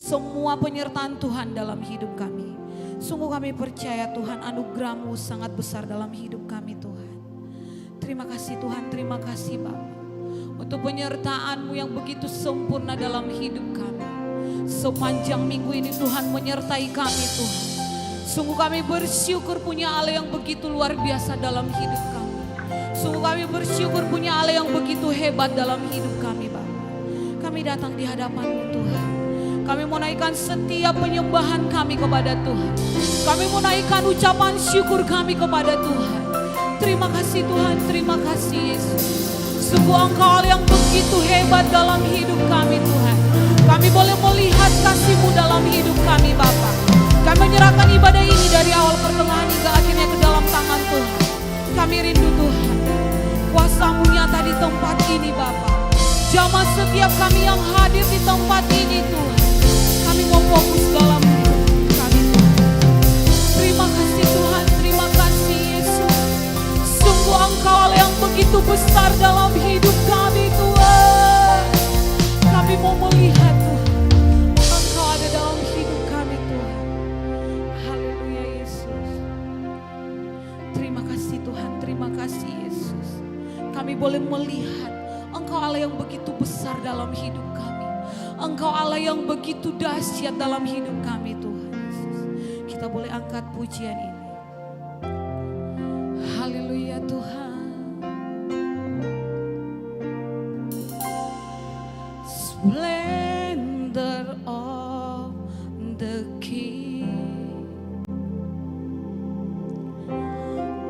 semua penyertaan Tuhan dalam hidup kami. Sungguh kami percaya Tuhan, anugerah-Mu sangat besar dalam hidup kami Tuhan. Terima kasih Tuhan, terima kasih Bapa untuk penyertaan-Mu yang begitu sempurna dalam hidup kami. Sepanjang minggu ini Tuhan menyertai kami Tuhan. Sungguh kami bersyukur punya Allah yang begitu luar biasa dalam hidup kami. Sungguh kami bersyukur punya Allah yang begitu hebat dalam hidup kami Bapa. Kami datang di hadapan-Mu Tuhan. Kami mau naikkan setiap penyembahan kami kepada Tuhan. Kami mau naikkan ucapan syukur kami kepada Tuhan. Terima kasih Tuhan, terima kasih Yesus. Sungguh Engkau Allah yang begitu hebat dalam hidup kami Tuhan. Kami boleh melihat kasih-Mu dalam hidup kami Bapa. Kami menyerahkan ibadah ini dari awal pertengahan hingga akhirnya ke dalam tangan Tuhan. Kami rindu Tuhan, kuasa-Mu nyata di tempat ini Bapa. Jamah setiap kami yang hadir di tempat ini Tuhan. Kami mau fokus dalam hidup kami Tuhan. Terima kasih Tuhan, terima kasih Yesus. Sungguh Engkau Allah yang begitu besar dalam hidup kami Tuhan. Kami mau melihat Tuhan, Engkau ada dalam hidup kami Tuhan. Haleluya Yesus. Terima kasih Tuhan, terima kasih Yesus. Kami boleh melihat Engkau Allah yang begitu besar dalam hidup kami. Engkau Allah yang begitu dahsyat dalam hidup kami Tuhan Yesus. Kita boleh angkat pujian ini. Haleluya Tuhan. Splendor of the King,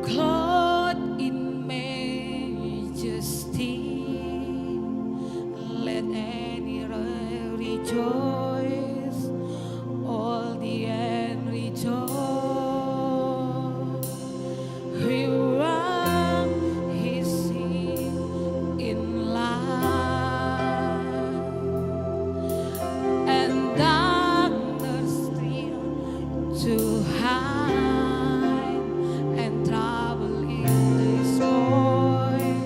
clothed in majesty, let any rejoice, all the end rejoice. He ran his seat in light, and darkness still to hide, and trouble in this void,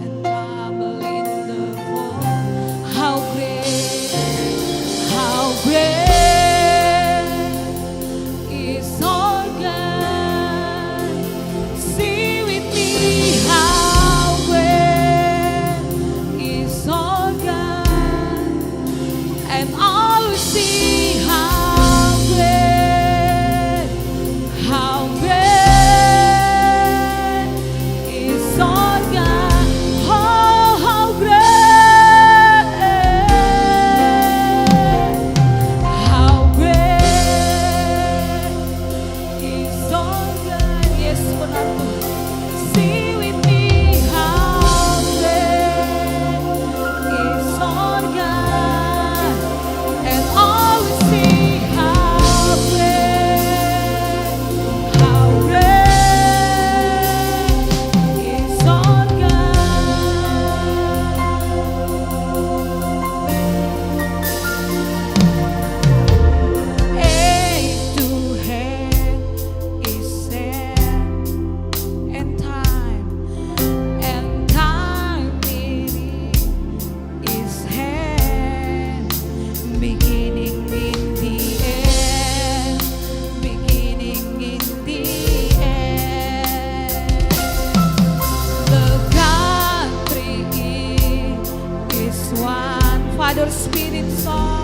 and trouble in the void. How great is our God. Sing with me, how great is our God. And all will see how great is our God. Oh, how great is our God. Yes, benar Tuhan. Sing with me, how great is our God. And all will see how great is our God. A to head is set, and time meeting is hand, beginning in the end, beginning in the end. The country is one. Father, Spirit, Son.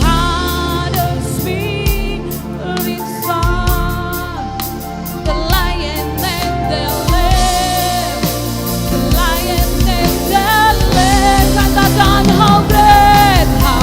Father, Spirit, Son. The Lion and the Lamb, the Lion and the Lamb. Katakan how great is our God.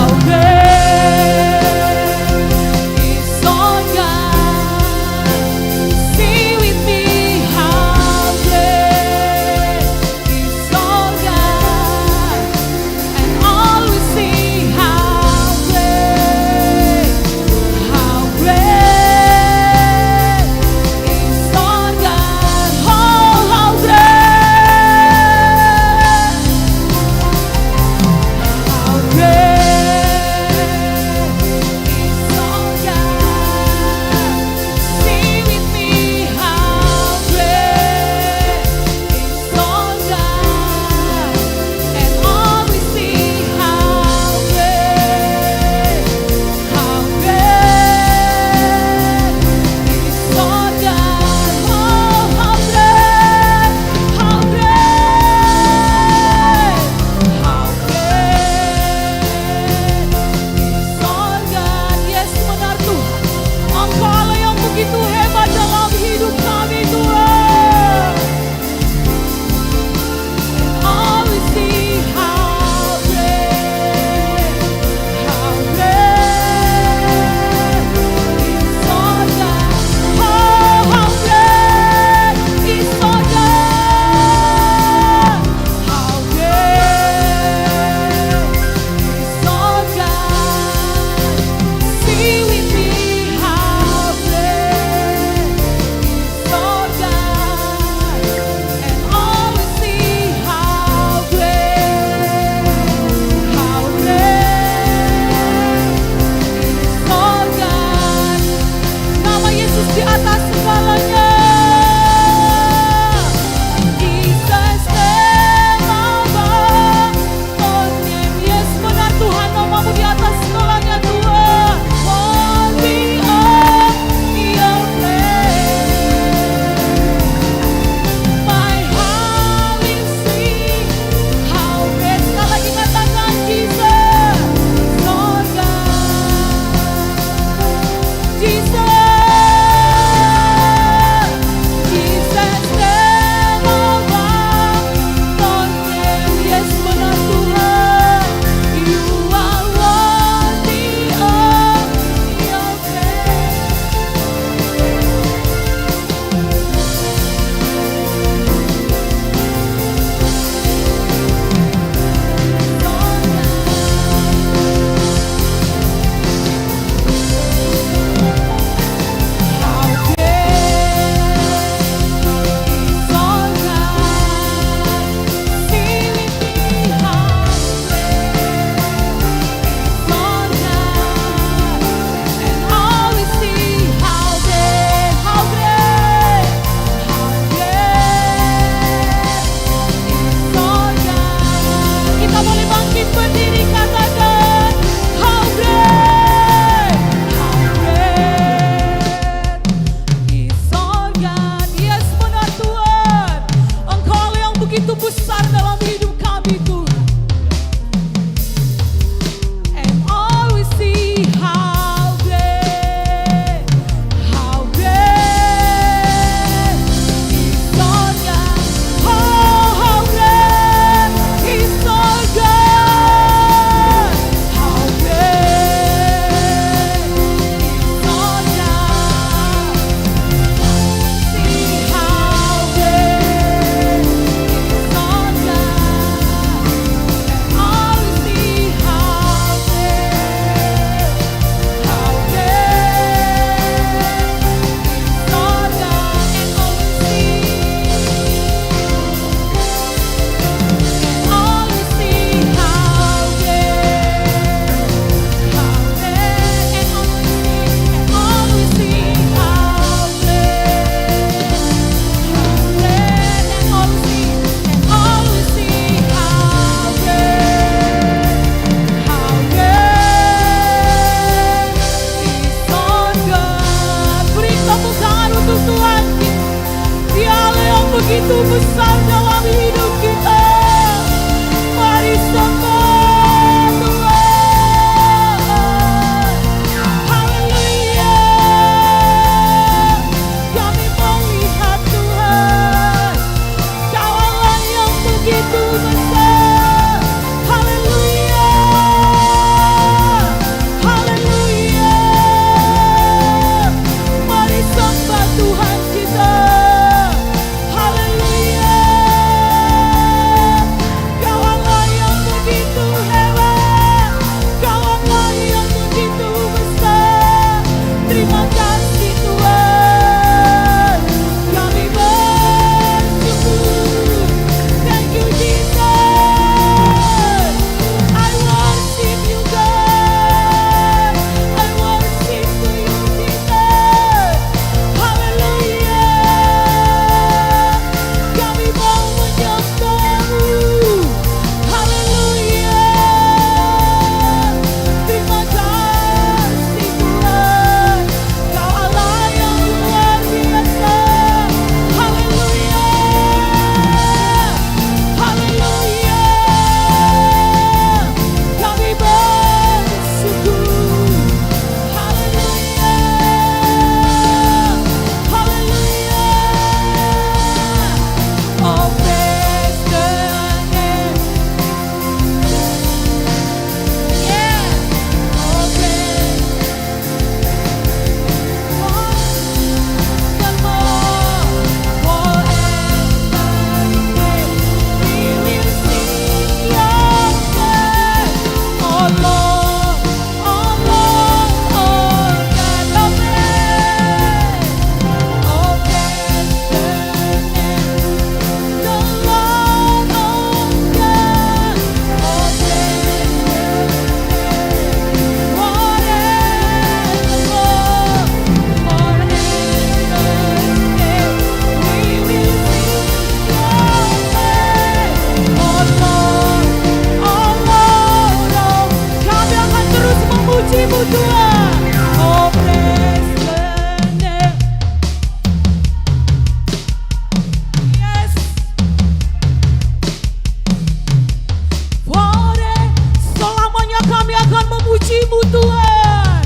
akan memuji-Mu Tuhan.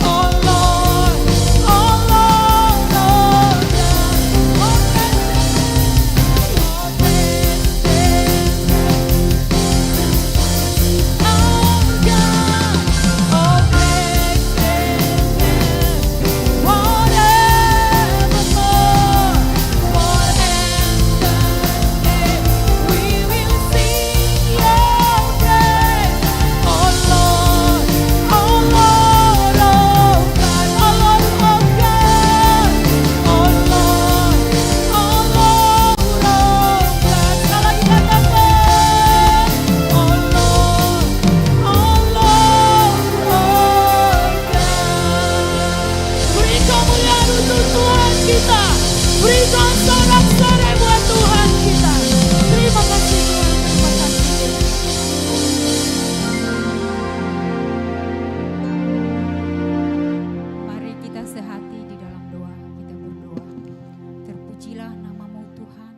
Oh Lord, oh Lord, oh berikan sorak-sorai buat Tuhan kita. Terima kasih Tuhan, terima kasih. Mari kita sehati di dalam doa, kita berdoa. Terpujilah nama-Mu Tuhan,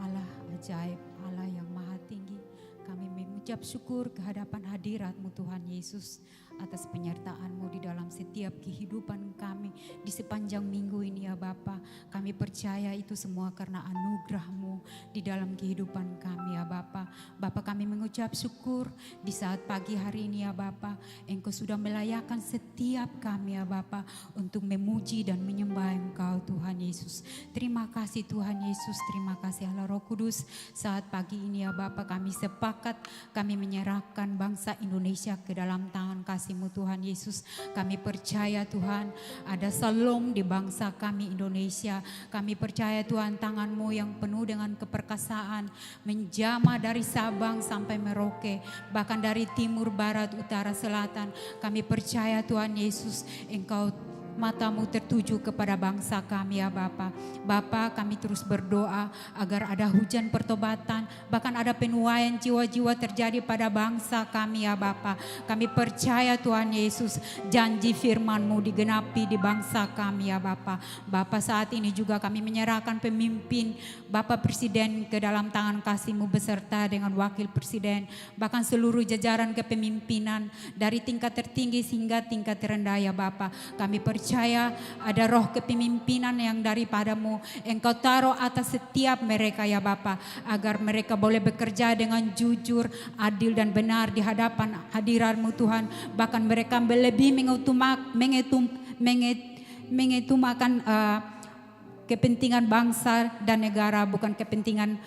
Allah ajaib, Allah yang maha tinggi. Kami mengucap syukur kehadapan hadirat-Mu Tuhan Yesus, atas penyertaan-Mu di dalam setiap kehidupan kami di sepanjang minggu ini ya Bapa. Kami percaya itu semua karena anugerah-Mu di dalam kehidupan kami ya Bapa. Bapa, kami mengucap syukur di saat pagi hari ini ya Bapa. Engkau sudah melayakkan setiap kami ya Bapa untuk memuji dan menyembah Engkau Tuhan Yesus. Terima kasih Tuhan Yesus, terima kasih Allah Roh Kudus. Saat pagi ini ya Bapa, kami sepakat, kami menyerahkan bangsa Indonesia ke dalam tangan kasih-Mu Tuhan Yesus. Kami percaya Tuhan ada salom di bangsa kami Indonesia. Kami percaya Tuhan tangan-Mu yang penuh dengan keperkasaan menjamah dari Sabang sampai Merauke, bahkan dari timur, barat, utara, selatan. Kami percaya Tuhan Yesus, Engkau mata-Mu tertuju kepada bangsa kami ya Bapa. Bapa, kami terus berdoa agar ada hujan pertobatan, bahkan ada penuaian jiwa-jiwa terjadi pada bangsa kami ya Bapa. Kami percaya Tuhan Yesus, janji firman-Mu digenapi di bangsa kami ya Bapa. Bapa, saat ini juga kami menyerahkan pemimpin Bapak Presiden ke dalam tangan kasih-Mu beserta dengan Wakil Presiden, bahkan seluruh jajaran kepemimpinan dari tingkat tertinggi hingga tingkat terendah ya Bapa. Kami percaya ada roh kepemimpinan yang daripada-Mu Engkau taruh atas setiap mereka ya Bapa, agar mereka boleh bekerja dengan jujur, adil dan benar di hadapan hadirat-Mu Tuhan. Bahkan mereka lebih mengutamakan kepentingan bangsa dan negara, bukan kepentingan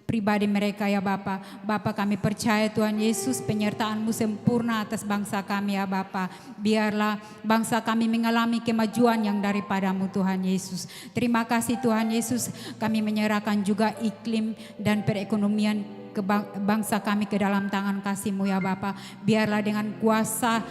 pribadi mereka ya Bapa. Bapa, kami percaya Tuhan Yesus, penyertaan-Mu sempurna atas bangsa kami ya Bapa. Biarlah bangsa kami mengalami kemajuan yang daripada-Mu Tuhan Yesus. Terima kasih Tuhan Yesus, kami menyerahkan juga iklim dan perekonomian ke bangsa kami ke dalam tangan kasih-Mu ya Bapa. Biarlah dengan kuasa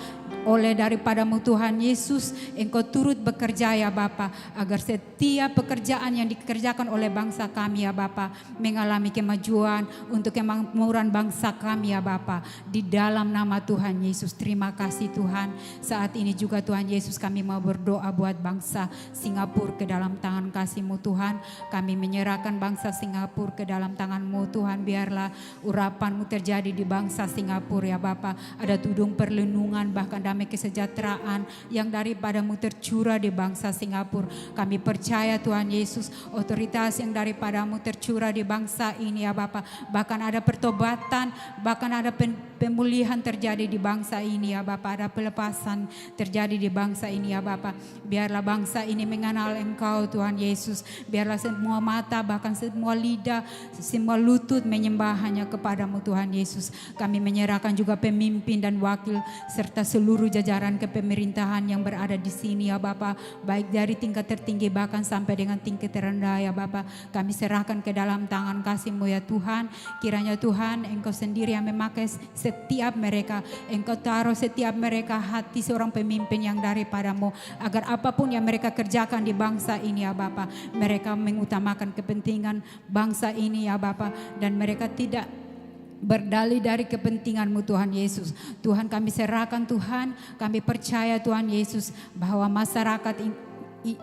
oleh daripada-Mu Tuhan Yesus, Engkau turut bekerja ya Bapa, agar setiap pekerjaan yang dikerjakan oleh bangsa kami ya Bapa mengalami kemajuan untuk kemakmuran bangsa kami ya Bapa. Di dalam nama Tuhan Yesus, terima kasih Tuhan. Saat ini juga Tuhan Yesus, kami mau berdoa buat bangsa Singapura ke dalam tangan kasih-Mu Tuhan. Kami menyerahkan bangsa Singapura ke dalam tangan-Mu Tuhan. Biarlah urapan-Mu terjadi di bangsa Singapura ya Bapa. Ada tudung perlindungan, bahkan damai kesejahteraan yang daripada-Mu tercurah di bangsa Singapura. Kami percaya Tuhan Yesus, otoritas yang daripada-Mu tercurah di bangsa ini ya Bapa. Bahkan ada pertobatan, bahkan ada pemulihan terjadi di bangsa ini ya Bapa. Ada pelepasan terjadi di bangsa ini ya Bapa. Biarlah bangsa ini mengenal Engkau Tuhan Yesus. Biarlah semua mata, bahkan semua lidah, semua lutut menyembah hanya kepada-Mu Tuhan Yesus. Kami menyerahkan juga pemimpin dan wakil serta seluruh jajaran kepemerintahan yang berada di sini ya Bapa, baik dari tingkat tertinggi bahkan sampai dengan tingkat terendah ya Bapa. Kami serahkan ke dalam tangan kasih-Mu ya Tuhan. Kiranya Tuhan, Engkau sendiri yang memakai setiap mereka. Engkau taruh setiap mereka hati seorang pemimpin yang daripada-Mu, agar apapun yang mereka kerjakan di bangsa ini ya Bapa, mereka mengutamakan kepentingan bangsa ini ya Bapa, dan mereka tidak berdalih dari kepentingan-Mu Tuhan Yesus. Tuhan, kami serahkan Tuhan, kami percaya Tuhan Yesus bahwa masyarakat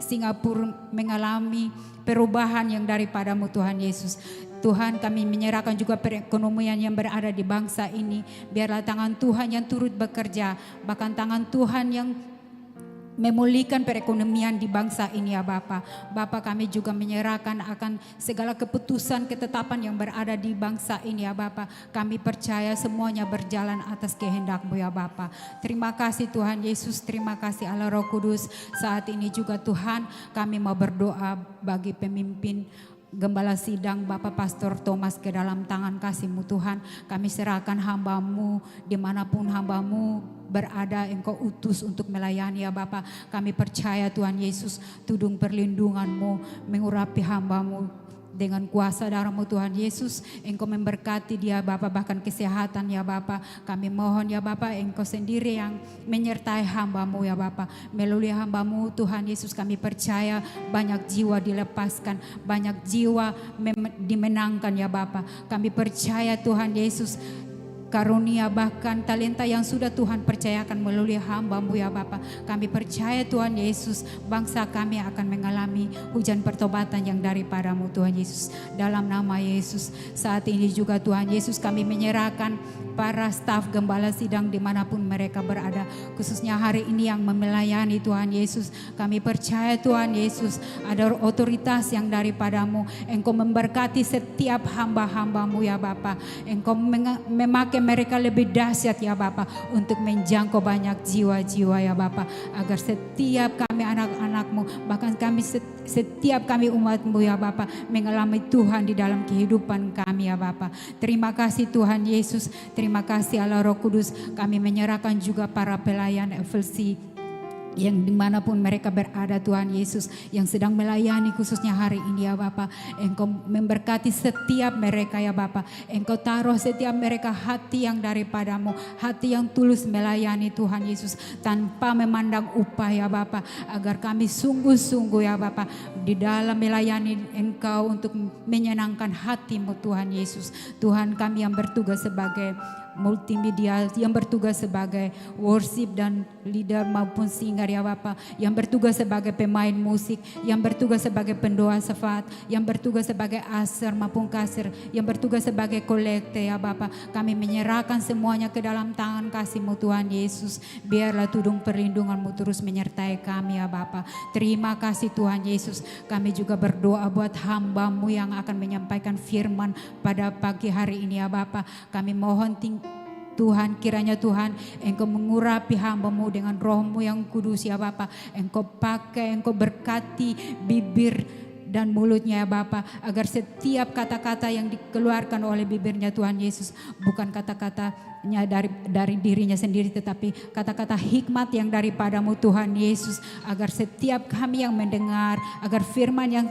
Singapura mengalami perubahan yang daripada-Mu Tuhan Yesus. Tuhan, kami menyerahkan juga perekonomian yang berada di bangsa ini. Biarlah tangan Tuhan yang turut bekerja, bahkan tangan Tuhan yang memulihkan perekonomian di bangsa ini ya Bapa. Bapa, kami juga menyerahkan akan segala keputusan ketetapan yang berada di bangsa ini ya Bapa. Kami percaya semuanya berjalan atas kehendak-Mu ya Bapa. Terima kasih Tuhan Yesus, terima kasih Allah Roh Kudus. Saat ini juga Tuhan, kami mau berdoa bagi pemimpin Gembala Sidang Bapak Pastor Thomas ke dalam tangan kasih-Mu Tuhan. Kami serahkan hamba-Mu dimanapun hamba-Mu berada, Engkau utus untuk melayani ya Bapa. Kami percaya Tuhan Yesus, tudung perlindungan-Mu mengurapi hamba-Mu dengan kuasa darah-Mu Tuhan Yesus. Engkau memberkati dia Bapa, bahkan kesehatan ya Bapa. Kami mohon ya Bapa, Engkau sendiri yang menyertai hamba-Mu ya Bapa. Melalui hamba-Mu Tuhan Yesus, kami percaya banyak jiwa dilepaskan, banyak jiwa dimenangkan ya Bapa. Kami percaya Tuhan Yesus, karunia bahkan talenta yang sudah Tuhan percayakan melalui hamba-Mu ya Bapa. Kami percaya Tuhan Yesus, bangsa kami akan mengalami hujan pertobatan yang daripada-Mu Tuhan Yesus. Dalam nama Yesus, saat ini juga Tuhan Yesus, kami menyerahkan para staf Gembala Sidang dimanapun mereka berada, khususnya hari ini yang melayani Tuhan Yesus. Kami percaya Tuhan Yesus, ada otoritas yang daripada-Mu. Engkau memberkati setiap hamba-hamba-Mu ya Bapa. Engkau memakai mereka lebih dahsyat ya Bapa, untuk menjangkau banyak jiwa-jiwa ya Bapa, agar setiap kami anak-anak-Mu, bahkan kami setiap kami umat-Mu ya Bapa, mengalami Tuhan di dalam kehidupan kami ya Bapa. Terima kasih Tuhan Yesus, terima kasih Allah Roh Kudus. Kami menyerahkan juga para pelayan FLC yang dimanapun mereka berada Tuhan Yesus, yang sedang melayani khususnya hari ini ya Bapa. Engkau memberkati setiap mereka ya Bapa. Engkau taruh setiap mereka hati yang daripada-Mu, hati yang tulus melayani Tuhan Yesus, tanpa memandang upah ya Bapa. Agar kami sungguh-sungguh ya Bapa di dalam melayani Engkau untuk menyenangkan hati-Mu Tuhan Yesus. Tuhan, kami yang bertugas sebagai multimedia, yang bertugas sebagai worship dan leader maupun singer ya Bapa, yang bertugas sebagai pemain musik, yang bertugas sebagai pendoa syafaat, yang bertugas sebagai aser maupun kasir, yang bertugas sebagai kolekte ya Bapa. Kami menyerahkan semuanya ke dalam tangan kasih-Mu Tuhan Yesus. Biarlah tudung perlindungan-Mu terus menyertai kami ya Bapa. Terima kasih Tuhan Yesus. Kami juga berdoa buat hamba-Mu yang akan menyampaikan firman pada pagi hari ini ya Bapa. Kami mohon Tuhan, kiranya Tuhan Engkau mengurapi hamba-Mu dengan Roh-Mu yang kudus ya Bapa. Engkau pakai, Engkau berkati bibir dan mulutnya ya Bapa, agar setiap kata-kata yang dikeluarkan oleh bibirnya Tuhan Yesus bukan kata-katanya dari dirinya sendiri, tetapi kata-kata hikmat yang daripada-Mu Tuhan Yesus. Agar setiap kami yang mendengar, agar firman yang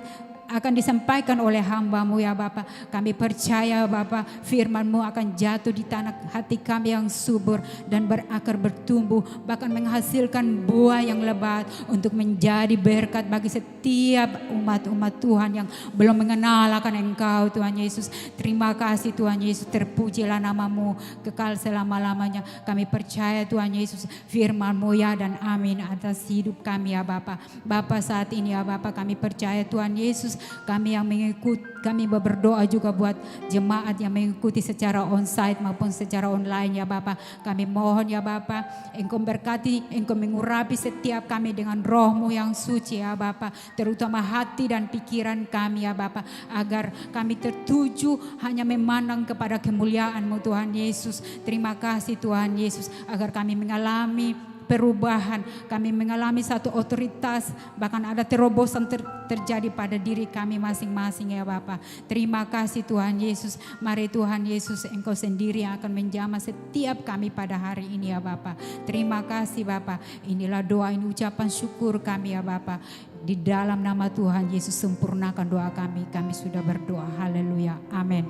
akan disampaikan oleh hamba-Mu ya Bapa, kami percaya Bapa, firman-Mu akan jatuh di tanah hati kami yang subur dan berakar, bertumbuh, bahkan menghasilkan buah yang lebat untuk menjadi berkat bagi setiap umat-umat Tuhan yang belum mengenal akan Engkau Tuhan Yesus. Terima kasih Tuhan Yesus, terpujilah nama-Mu kekal selama-lamanya. Kami percaya Tuhan Yesus, firman-Mu ya dan amin atas hidup kami ya Bapa. Bapa, saat ini ya Bapa, kami percaya Tuhan Yesus, kami yang mengikuti, kami berdoa juga buat jemaat yang mengikuti secara onsite maupun secara online ya Bapa. Kami mohon ya Bapa, Engkau berkati, Engkau mengurapi setiap kami dengan Roh-Mu yang suci ya Bapa, terutama hati dan pikiran kami ya Bapa, agar kami tertuju hanya memandang kepada kemuliaan-Mu Tuhan Yesus. Terima kasih Tuhan Yesus, agar kami mengalami perubahan, kami mengalami satu otoritas, bahkan ada terobosan terjadi pada diri kami masing-masing ya Bapa. Terima kasih Tuhan Yesus. Mari Tuhan Yesus, Engkau sendiri yang akan menjamah setiap kami pada hari ini ya Bapa. Terima kasih Bapa. Inilah doa, ini ucapan syukur kami ya Bapa. Di dalam nama Tuhan Yesus, sempurnakan doa kami. Kami sudah berdoa. Haleluya. Amin.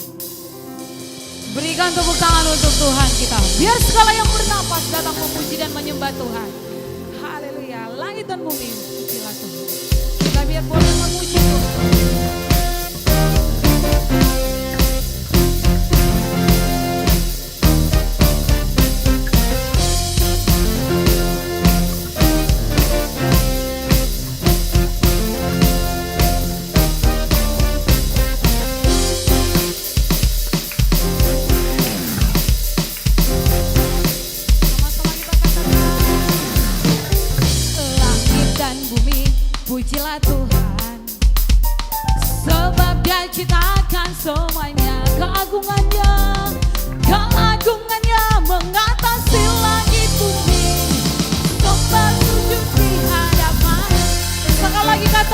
Berikan tepuk tangan untuk Tuhan kita. Biar segala yang bernapas datang memuji dan menyembah Tuhan. Haleluya. Langit dan bumi pujilah Tuhan. Kita biar boleh memuji Tuhan.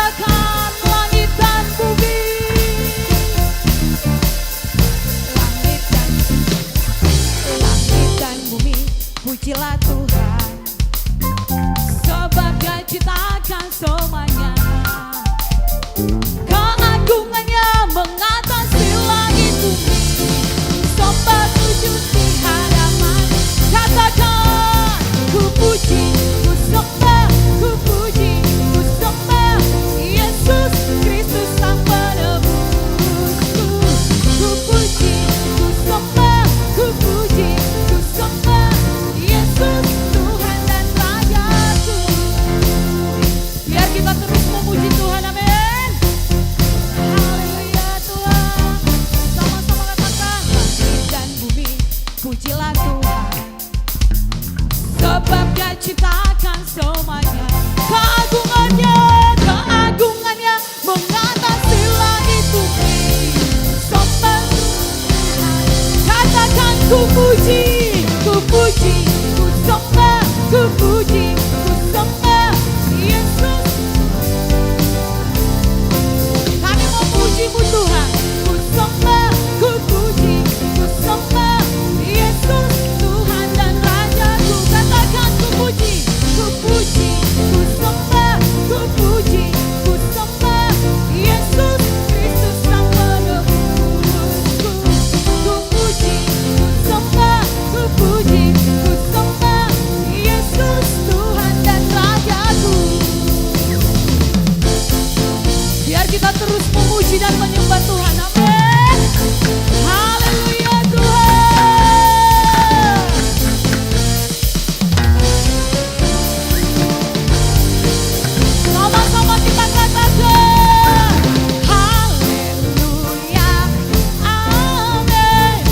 katakan langit dan bumi. Langit dan bumi, pujilah Tuhan, sebab Dia ciptakan semuanya. Keagungannya mengatasi langit bumi, sobat sujud di hadapan. Katakan ku puji, ku sembah, ku puji, ku sembah Yesus Kristus Sang Penebusku. Ku puji, ku sembah, ku puji, ku sembah Yesus Tuhan dan Rajaku. Biar kita terus memuji Tuhan, amin. Haleluya Tuhan. Sama-sama katakan langit dan bumi, pujilah Tuhan, sebab Dia ciptakan semuanya. Keagungannya, keagungannya mengatasi langit bumi. Sobat Tuhan, katakan ku puji, ku puji, ku sembah, ku puji, ku sembah Yesus. Kami memuji-Mu Tuhan, ku sembah, ku puji, ku sembah Yesus Tuhan dan Rajaku. Katakan ku puji, ku puji, ku sembah, ku puji, ku sembah Yesus Kristus Sang Penebusku. Ku puji, ku sembah, ku puji, ku sembah Yesus Tuhan dan Rajaku. Biar kita terus memuji dan menyembah Tuhan, amin. Haleluya Tuhan. Sama-sama kita katakan haleluya, amin.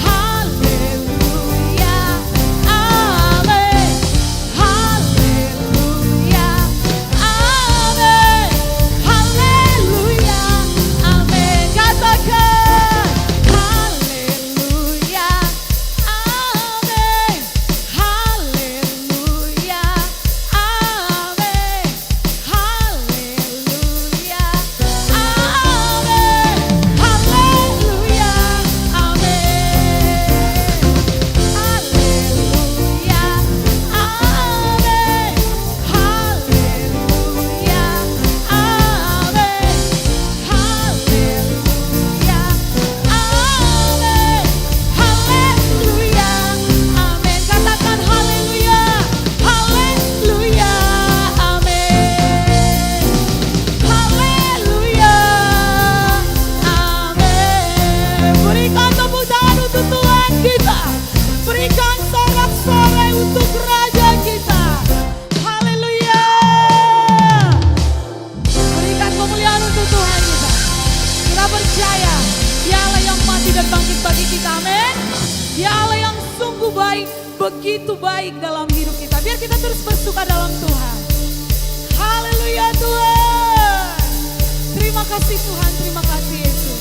Haleluya, amin. Haleluya, amin. Haleluya, amin. Katakan haleluya, amin. Haleluya, amin. Haleluya, amin. Haleluya, amin. Katakan haleluya, haleluya, amin. Haleluya, amin. Berikan tepuk tangan untuk Tuhan kita. Berikan sorak-sorai untuk Raja kita. Haleluya. Berikan kemuliaan untuk Tuhan kita. Kita percaya Dia Allah yang mati dan bangkit bagi kita, amin. Dia Allah yang sungguh baik, begitu baik dalam hidup kita. Biar kita terus bersuka dalam Tuhan. Haleluya Tuhan. Terima kasih Tuhan, terima kasih Yesus.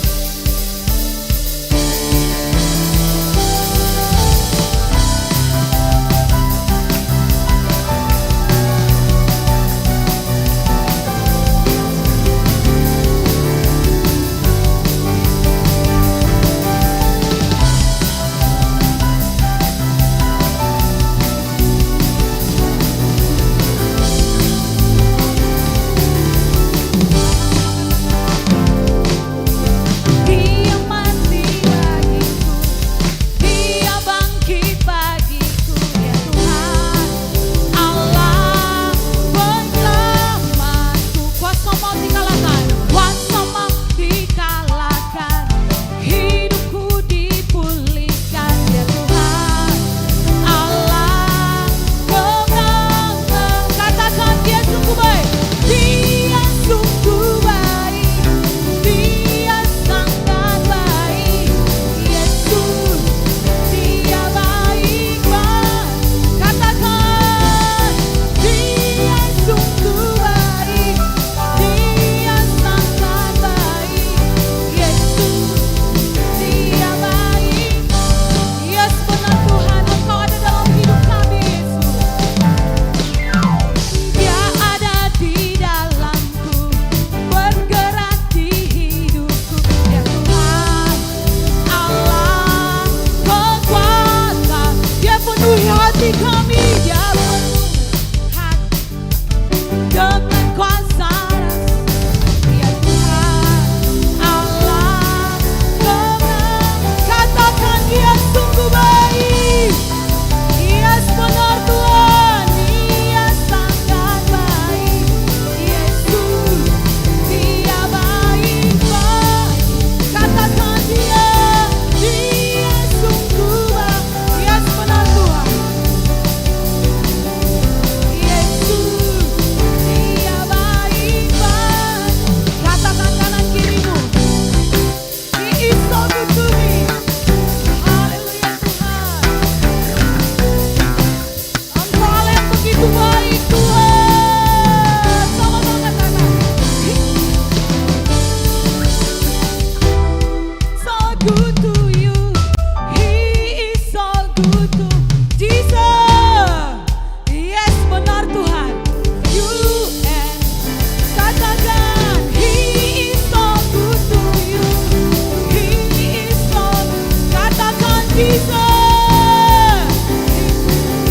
Jesus.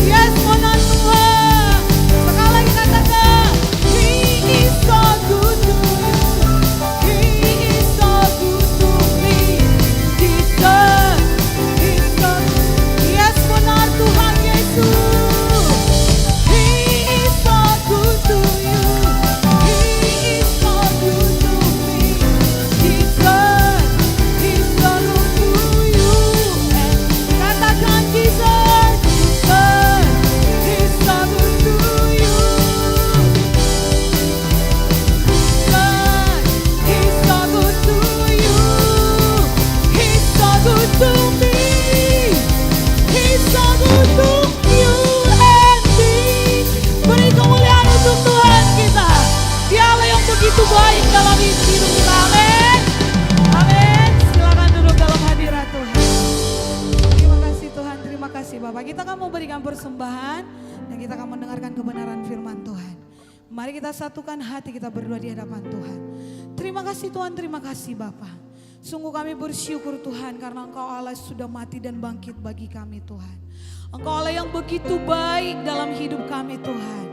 Yes, benar Tuhan. Sekali lagi katakan, He is so good to you. He is so good to me. Jesus, He is so good. Yes, benar Tuhan Yesus. He is so good to you. He is so good to me. Jesus, He is so good to you. Katakan Jesus, Jesus, He is so good to you. Jesus, He is so good to you. He is so good to me. He is so good to you and me. Beri kemuliaan untuk Tuhan kita. Dialah yang begitu baik dalam hidup kita. Amin. Amin. Silakan duduk dalam hadirat Tuhan. Terima kasih Tuhan, terima kasih Bapak. Kita akan memberikan persembahan dan kita akan mendengarkan kebenaran firman Tuhan. Mari kita satukan hati kita berdoa di hadapan Tuhan. Terima kasih Tuhan, terima kasih Bapak. Sungguh kami bersyukur Tuhan karena Engkau Allah sudah mati dan bangkit bagi kami Tuhan. Engkau Allah yang begitu baik dalam hidup kami Tuhan.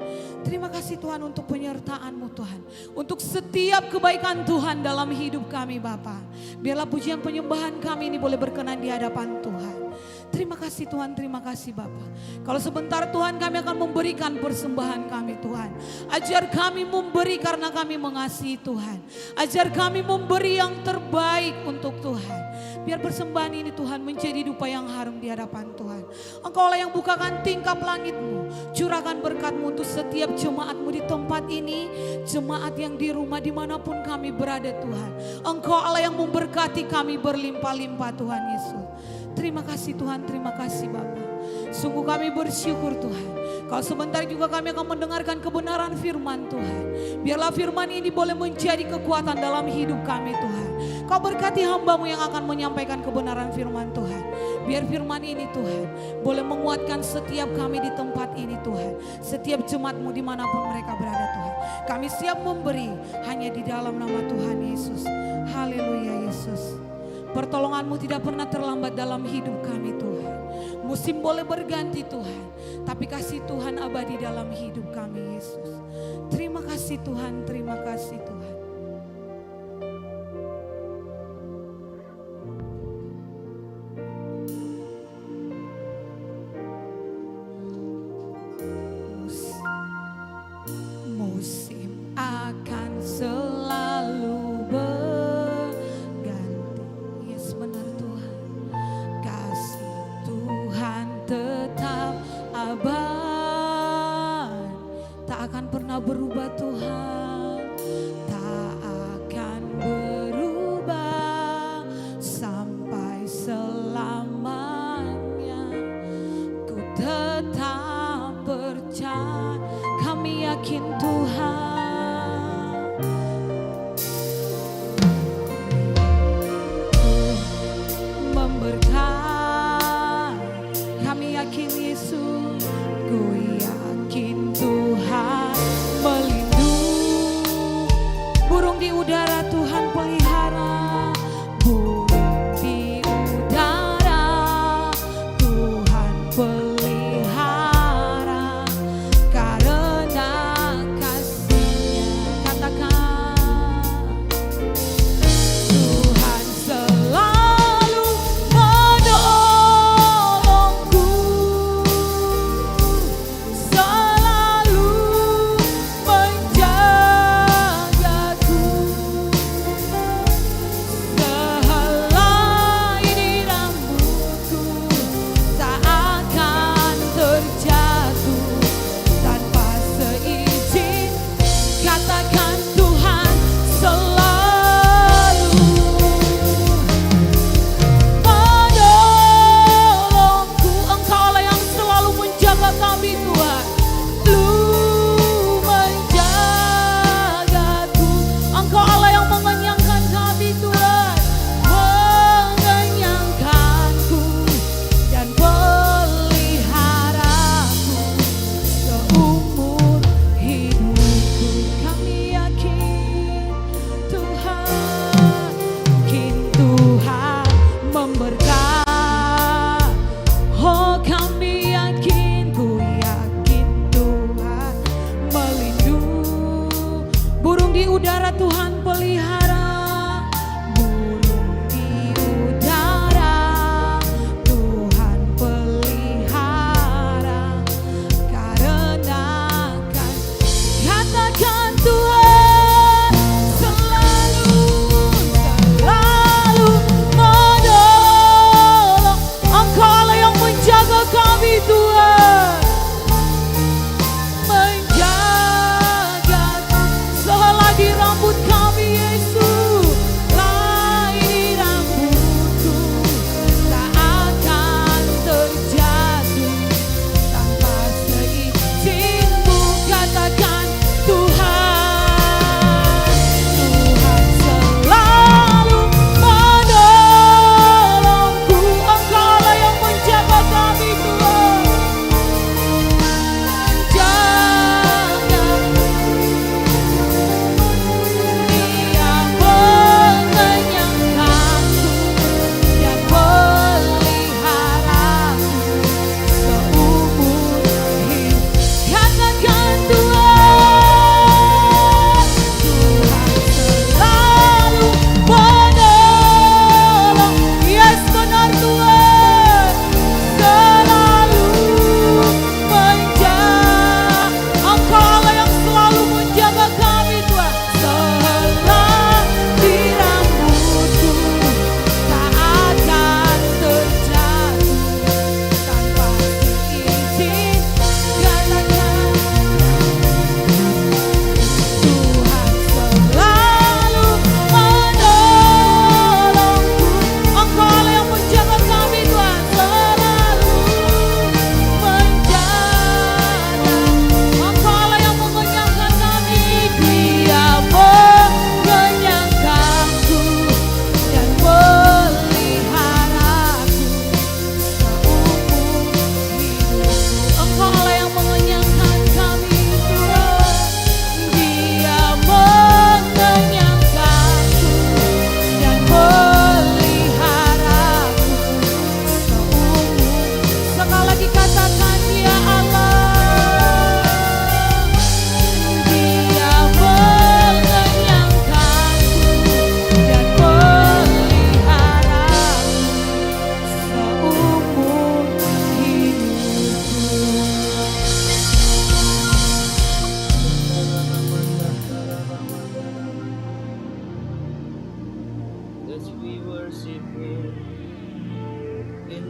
Terima kasih Tuhan untuk penyertaan-Mu Tuhan. Untuk setiap kebaikan Tuhan dalam hidup kami Bapa. Biarlah pujian penyembahan kami ini boleh berkenan di hadapan Tuhan. Terima kasih Tuhan, terima kasih Bapa. Kalau sebentar Tuhan kami akan memberikan persembahan kami Tuhan. Ajar kami memberi karena kami mengasihi Tuhan. Ajar kami memberi yang terbaik untuk Tuhan. Biar persembahan ini Tuhan menjadi dupa yang harum di hadapan Tuhan. Engkau lah yang bukakan tingkap langit-Mu. Curahkan berkat-Mu untuk setiap jemaat-Mu di tempat ini. Jemaat yang di rumah dimanapun kami berada Tuhan. Engkau Allah yang memberkati kami berlimpah-limpah Tuhan Yesus. Terima kasih Tuhan, terima kasih Bapa. Sungguh kami bersyukur Tuhan. Kalau sebentar juga kami akan mendengarkan kebenaran firman Tuhan. Biarlah firman ini boleh menjadi kekuatan dalam hidup kami Tuhan. Kau berkati hamba-Mu yang akan menyampaikan kebenaran firman Tuhan. Biar firman ini Tuhan boleh menguatkan setiap kami di tempat ini Tuhan. Setiap jemaat-Mu dimanapun mereka berada Tuhan. Kami siap memberi hanya di dalam nama Tuhan Yesus. Haleluya Yesus. Pertolongan-Mu tidak pernah terlambat dalam hidup kami Tuhan. Musim boleh berganti Tuhan, tapi kasih Tuhan abadi dalam hidup kami Yesus. Terima kasih Tuhan, terima kasih Tuhan. Musim akan selalu berubah Tuhan, tak akan berubah sampai selamanya. Ku tetap percaya, kami yakin Tuhan memberkati. Kami yakin Yesus, ku yakin Tuhan melindungi. Burung di udara Tuhan pelihara, burung di udara Tuhan pelihara. Karena kasih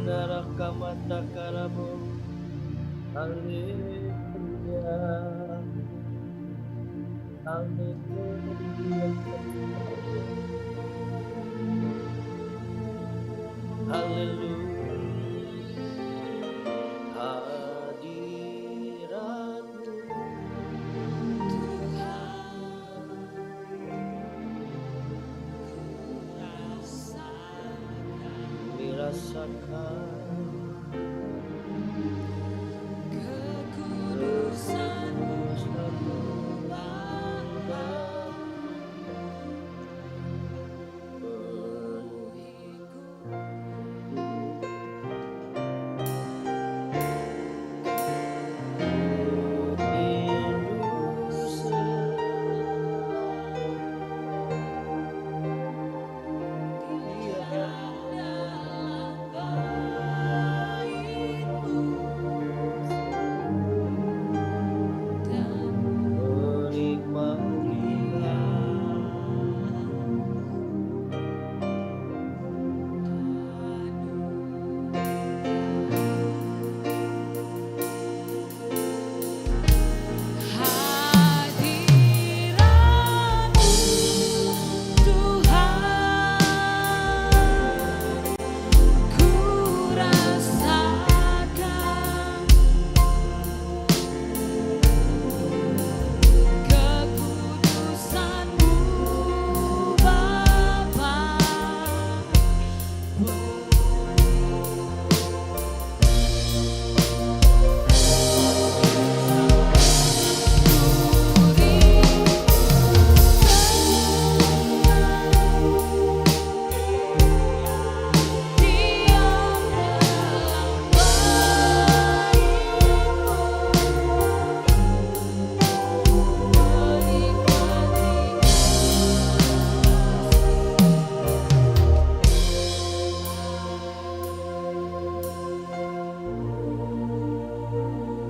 Narakamata karamo. Haleluya. Haleluya. Haleluya. Hadiratmu dirasakan.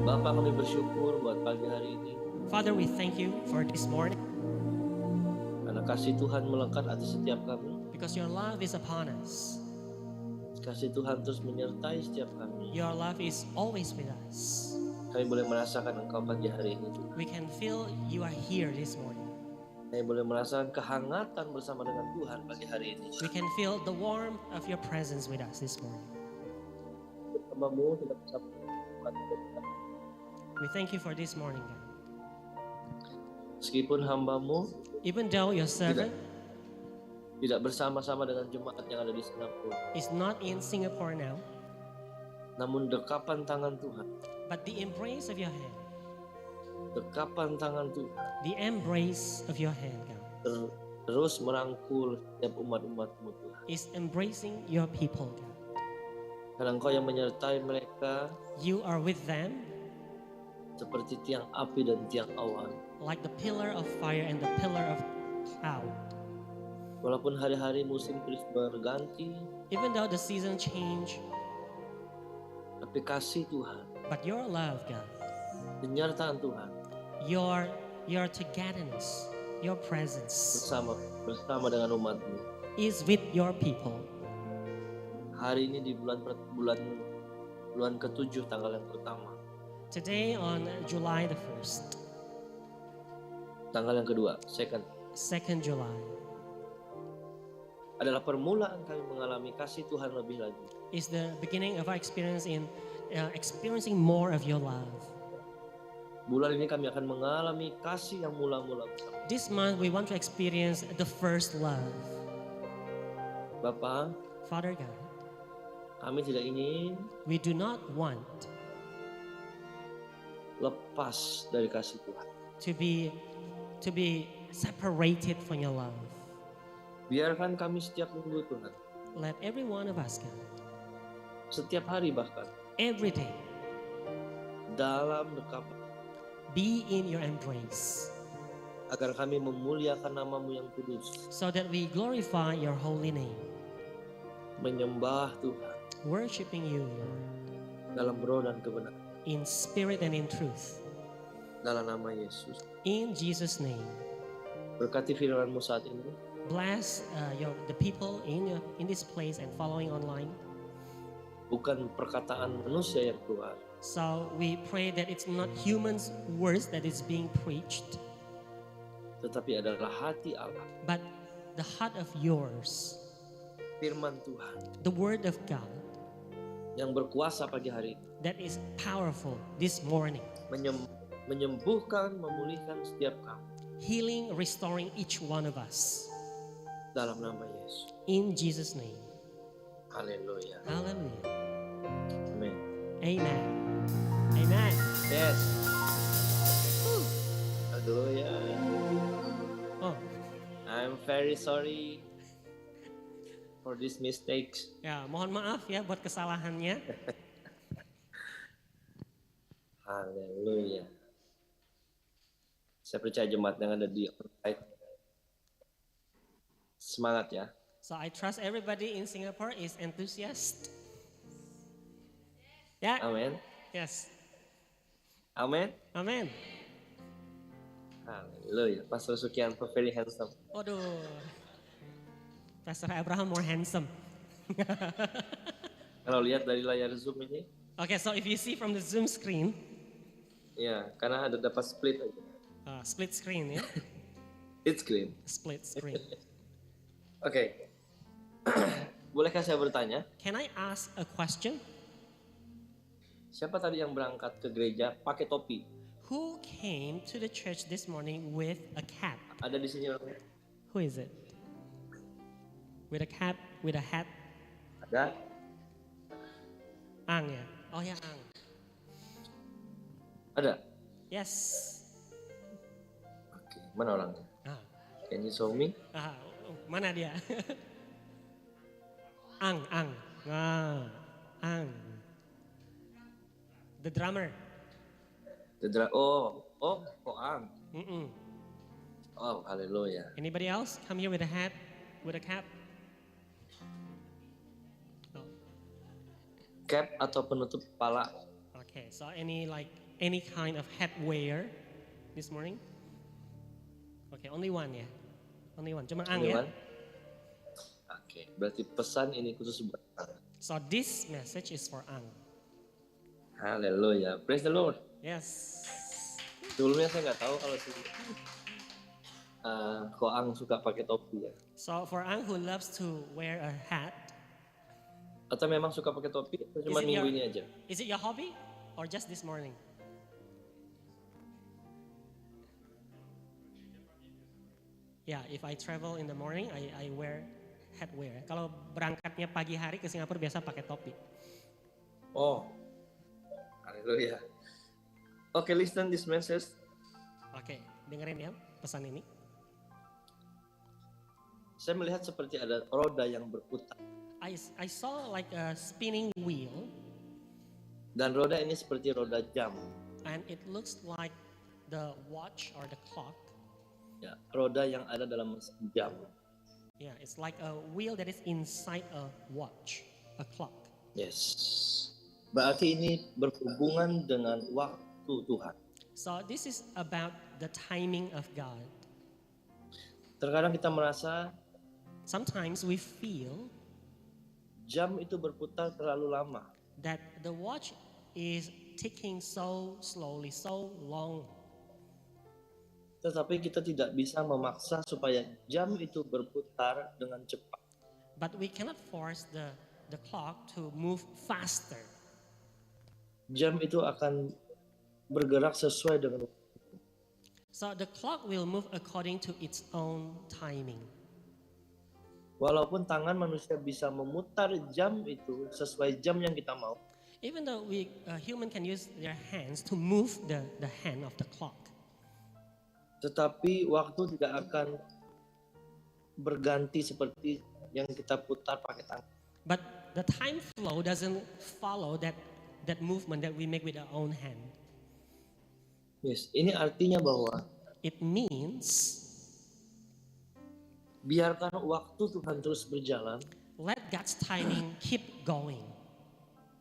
Bapa, kami bersyukur buat pagi hari ini Father, we thank you for this morning karena kasih Tuhan melekat atas setiap kami. because your love is upon us. Kasih Tuhan terus menyertai setiap kami. Your love is always with us. Kami boleh merasakan Engkau pagi hari ini. We can feel you are here this morning. Kami boleh merasakan kehangatan bersama dengan Tuhan pagi hari ini. We can feel the warmth of your presence with us this morning. Hamba-Mu tidak bersama We thank you for this morning, God. meskipun hamba-Mu Even though your servant tidak bersama-sama dengan jemaat yang ada di Singapura, is not in Singapore now, namun dekapan tangan Tuhan, but the embrace of your hand, dekapan tangan Tuhan the embrace of your hand, God, terus merangkul setiap umat-umat-Mu Tuhan. is embracing your people, God. Karena Engkau yang menyertai mereka You are with them seperti tiang api dan tiang awan. like the pillar of fire and the pillar of cloud. Walaupun hari-hari musim terus berganti, Even though the season change, tapi kasih Tuhan, but your love, God, penyertaan Tuhan your togetherness, your presence bersama dengan umat-Mu. is with your people. Hari ini di bulan ke-7 tanggal yang pertama, Today on July the 1st, tanggal yang kedua, second, 2nd July, adalah permulaan kami mengalami kasih Tuhan lebih lagi. is the beginning of our experience in experiencing more of your love. Bulan ini kami akan mengalami kasih yang mula-mula bersama. This month we want to experience the first love. Bapa, Father God, kami tidak ingin we do not want lepas dari kasih Tuhan. to be separated from your love. Biarkan kami setiap minggu Tuhan, Let every one of us, God, setiap hari bahkan, every day dalam dekapan, be in your embrace, agar kami memuliakan nama-Mu yang kudus, so that we glorify your holy name, menyembah Tuhan worshiping you, Lord, dalam roh dan kebenaran, in spirit and in truth. dalam nama Yesus. In Jesus' name, Berkati firman-Mu saat ini, bless the people in this place and following online. bukan perkataan manusia yang keluar, So we pray that it's not humans' words that is being preached, tetapi adalah hati Allah, but the heart of yours, firman Tuhan the word of God yang berkuasa pagi hari ini, that is powerful this morning, menyembuhkan, memulihkan setiap kami healing, restoring each one of us. dalam nama Yesus. In Jesus' name. Haleluya. Hallelujah. Amin. Amen. Amen. Yes. Haleluya. Oh, I'm very sorry for these mistakes. ya, mohon maaf ya buat kesalahannya. Haleluya. Saya percaya jemaat yang ada di online semangat ya. So I trust everybody in Singapore is enthusiastic. Yeah. Amin. Yes. Amin. Amen. Haleluya. Pastor Sukianto very handsome. Waduh. Pastor Abraham more handsome. Kalau lihat dari layar Zoom ini, Okay, so if you see from the Zoom screen, ya karena ada dapat split aja. split screen ya, It's clean. split screen. Oke. Bolehkah saya bertanya? Can I ask a question? Siapa tadi yang berangkat ke gereja pakai topi? Who came to the church this morning with a cap? Ada di sini orangnya? Who is it? With a cap, with a hat? Ada? Ang ya? Oh ya, Ang. Ada? Yes. Oke. Mana orangnya? Ah, Can you show me? mana dia? Ang. Ang. The drummer. Ang. Mm-mm. Oh, haleluya. Anybody else come here with a hat, with a cap? No. Cap atau penutup kepala? Okay, so any kind of headwear this morning? Okay, only one ya. Only one. Cuma Ang ya. Anyone? Oke, berarti pesan ini khusus buat Ang. So this message is for Ang. Haleluya. Praise the Lord. Yes. Sebelumnya saya nggak tahu kalau kok Ang suka pakai topi ya. So for Ang who loves to wear a hat, Atau memang suka pakai topi atau cuma it minggu your- ini aja? is it your hobby or just this morning? Yeah, if I travel in the morning, I wear headwear. Kalau berangkatnya pagi hari ke Singapura biasa pakai topi. Oh. Haleluya. Oke, listen this message. Oke, dengerin ya pesan ini. Saya melihat seperti ada roda yang berputar. I saw like a spinning wheel, Dan roda ini seperti roda jam. and it looks like the watch or the clock. Ya, roda yang ada dalam mesin jam. Yeah, it's like a wheel that is inside a watch, a clock. Yes. Berarti ini berhubungan dengan waktu Tuhan. So this is about the timing of God. Terkadang kita merasa Sometimes we feel jam itu berputar terlalu lama. that the watch is ticking so slowly, so long. Tetapi kita tidak bisa memaksa supaya jam itu berputar dengan cepat. But we cannot force the clock to move faster. Jam itu akan bergerak sesuai dengan So the clock will move according to its own timing. walaupun tangan manusia bisa memutar jam itu sesuai jam yang kita mau. Even though human can use their hands to move the hand of the clock. Tetapi waktu tidak akan berganti seperti yang kita putar pakai tangan. But the time flow doesn't follow that movement that we make with our own hand. Yes, ini artinya bahwa It means biarkan waktu Tuhan terus berjalan let God's timing keep going.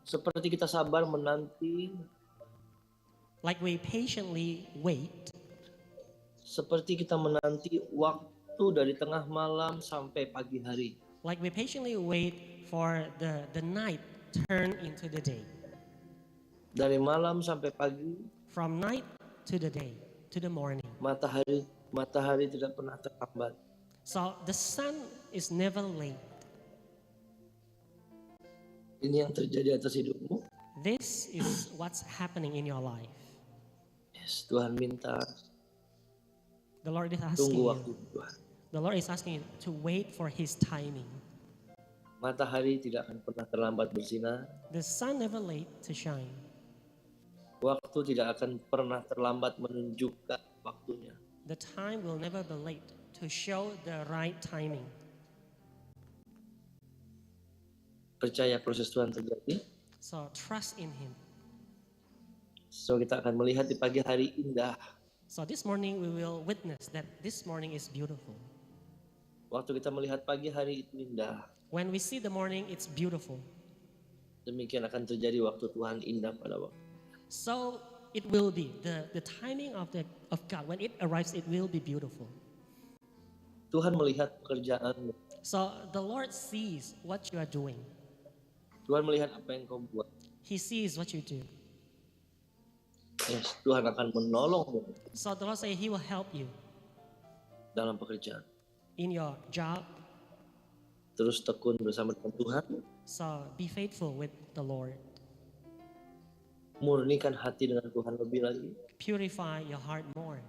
seperti kita sabar menanti, Like we patiently wait, seperti kita menanti waktu dari tengah malam sampai pagi hari. like we patiently wait for the night turn into the day. Dari malam sampai pagi, From night to the day, to the morning. matahari tidak pernah terlambat. So the sun is never late. Ini yang terjadi atas hidupmu. This is what's happening in your life. Yes, Tuhan minta The Lord is asking tunggu you. waktu Tuhan. The Lord is asking you to wait for His timing. Matahari tidak akan pernah terlambat bersinar. The sun never late to shine. Waktu tidak akan pernah terlambat menunjukkan waktunya. The time will never be late to show the right timing. Percaya proses Tuhan terjadi. So trust in Him. So kita akan melihat di pagi hari indah. So this morning we will witness that this morning is beautiful. Waktu kita melihat pagi hari itu indah. When we see the morning, it's beautiful. Demikian akan terjadi waktu Tuhan indah pada waktu. So it will be the timing of God. When it arrives, it will be beautiful. Tuhan melihat pekerjaanmu. So the Lord sees what you are doing. Tuhan melihat apa yang kau buat. He sees what you do. Yes, Tuhan akan menolongmu So the Lord say He will help you dalam pekerjaan. in your job. Terus tekun bersama dengan Tuhan. So be faithful with the Lord. Murnikan hati dengan Tuhan lebih lagi. Purify your heart more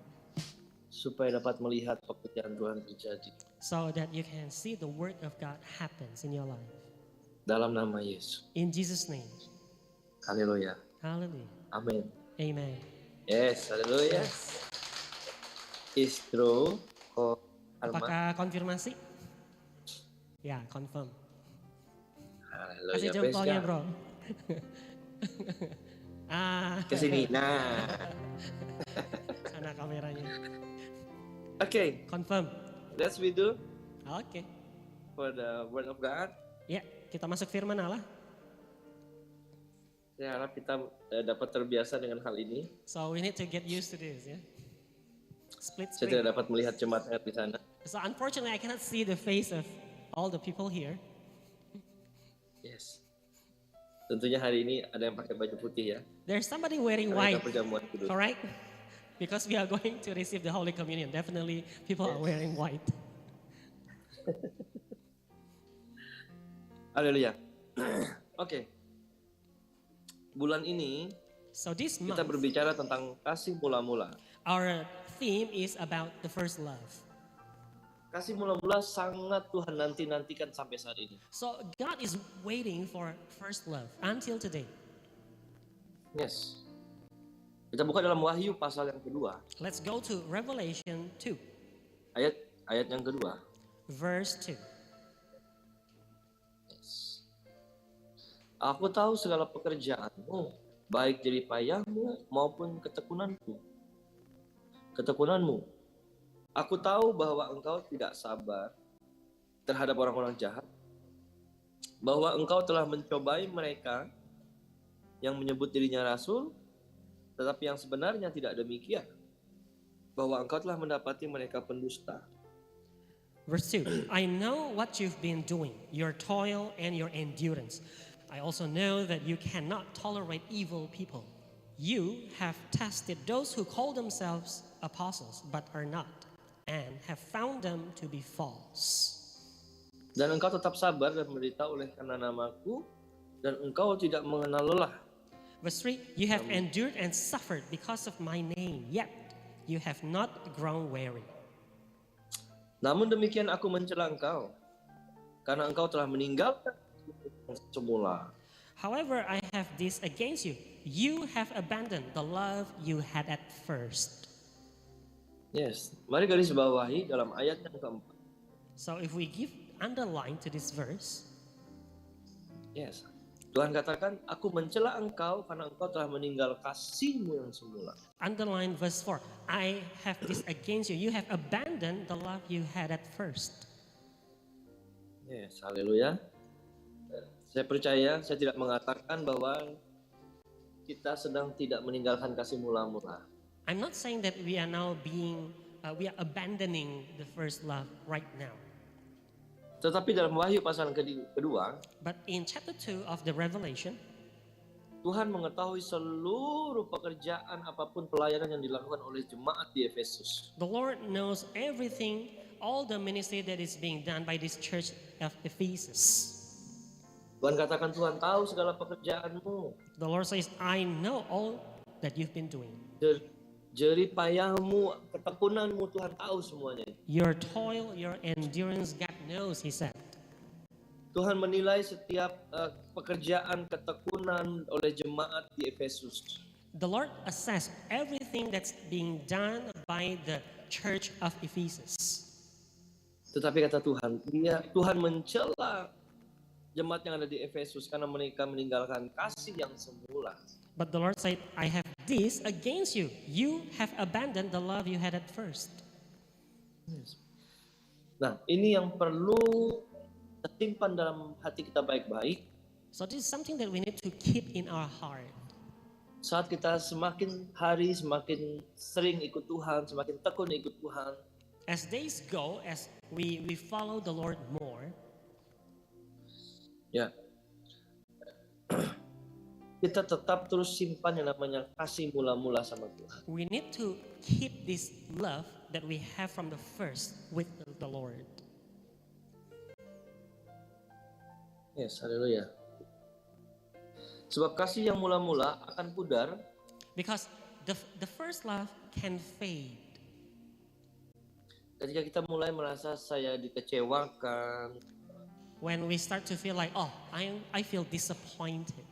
Supaya dapat melihat pekerjaan Tuhan terjadi. so that you can see the work of God happens in your life. Dalam nama Yesus. In Jesus' name. Haleluya. Hallelujah. Amin. Amen. Yes, haleluya. Istro, Alma. Apakah konfirmasi? Ya, confirm. Haleluya. Kasih jempolnya, bro. Kesini. Nah. Sana kameranya. Okay, Confirm. let's we do Oke. for the word of God. Ya, kita masuk firman Allah. Saya harap kita dapat terbiasa dengan hal ini. So we need to get used to this, ya. Split Saya screen. tidak dapat melihat jemaat di sana. So unfortunately, I cannot see the face of all the people here. Yes. Tentunya hari ini ada yang pakai baju putih ya. There's somebody wearing Karena white, kita perjamuan kudus. correct? Because we are going to receive the Holy Communion. Definitely, people are wearing white. Haleluya. Oke. Bulan ini So this kita month, berbicara tentang kasih mula-mula. our theme is about the first love. Kasih mula-mula sangat Tuhan nanti-nantikan sampai saat ini. So God is waiting for first love until today. Yes. Kita buka dalam Wahyu pasal yang kedua. Let's go to Revelation 2, Ayat yang kedua. verse 2. Yes. Aku tahu segala pekerjaanmu, baik jerih payahmu maupun ketekunanmu. Aku tahu bahwa engkau tidak sabar terhadap orang-orang jahat, bahwa engkau telah mencobai mereka yang menyebut dirinya rasul, tetapi yang sebenarnya tidak demikian, bahwa engkau telah mendapati mereka pendusta. Verse 2. I know what you've been doing, your toil and your endurance. I also know that you cannot tolerate evil people. You have tested those who call themselves apostles but are not, and have found them to be false. Dan engkau tetap sabar dan menderita oleh karena namaku, dan engkau tidak mengenal lelah. Verse 3. You have endured and suffered because of my name, yet you have not grown weary. Namun demikian aku mencela engkau, karena engkau telah meninggalkan yang semula. However, I have this against you. You have abandoned the love you had at first. Yes, mari garis bawahi dalam ayat yang keempat. So if we give underline to this verse, Yes, Tuhan katakan, aku mencela engkau karena engkau telah meninggal kasihmu yang semula. underline verse 4. I have this against you. You have abandoned the love you had at first. Yes, haleluya. Saya percaya, saya tidak mengatakan bahwa kita sedang tidak meninggalkan kasih mula-mula. I'm not saying that we are now we are abandoning the first love right now. Tetapi dalam Wahyu pasal kedua, But in chapter 2 of the Revelation, Tuhan mengetahui seluruh pekerjaan apapun pelayanan yang dilakukan oleh jemaat di Efesus. the Lord knows everything, all the ministry that is being done by this church of Ephesus. Tuhan katakan, Tuhan tahu segala pekerjaanmu, The Lord says, I know all that you've been doing. jerih payahmu, ketekunanmu, Tuhan tahu semuanya. Your toil, your endurance, God knows, he said. Tuhan menilai setiap pekerjaan ketekunan oleh jemaat di Efesus. The Lord assessed everything that's being done by the church of Ephesus. Tetapi kata Tuhan, Tuhan mencela jemaat yang ada di Efesus karena mereka meninggalkan kasih yang semula. But the Lord said, I have this against you. You have abandoned the love you had at first. Nah, ini yang perlu tersimpan dalam hati kita baik-baik. So this is something that we need to keep in our heart. Saat kita semakin hari semakin sering ikut Tuhan, semakin tekun ikut Tuhan, As days go, as we follow the Lord more, ya, kita tetap terus simpan yang namanya kasih mula-mula sama Tuhan. we need to keep this love that we have from the first with the Lord. Yes, haleluya. Sebab kasih yang mula-mula akan pudar Because the first love can fade. ketika kita mulai merasa saya dikecewakan, When we start to feel like, oh, I feel disappointed.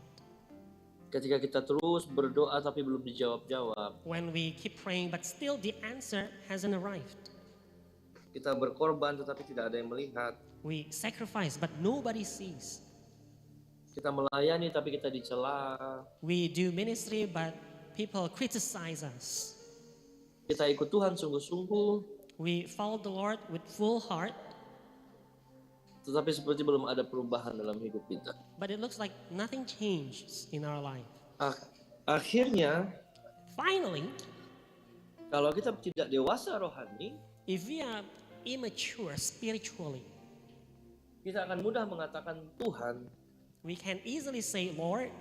ketika kita terus berdoa tapi belum dijawab-jawab, When we keep praying but still the answer hasn't arrived. kita berkorban tetapi tidak ada yang melihat, We sacrifice but nobody sees. kita melayani tapi kita dicela, We do ministry but people criticize us. kita ikut Tuhan sungguh-sungguh, We follow the Lord with full heart, tetapi seperti belum ada perubahan dalam hidup kita. but it looks like nothing changes in our life. Akhirnya, Finally, kalau kita tidak dewasa rohani, if we are immature spiritually, kita akan mudah mengatakan, Tuhan, we can easily say, Lord,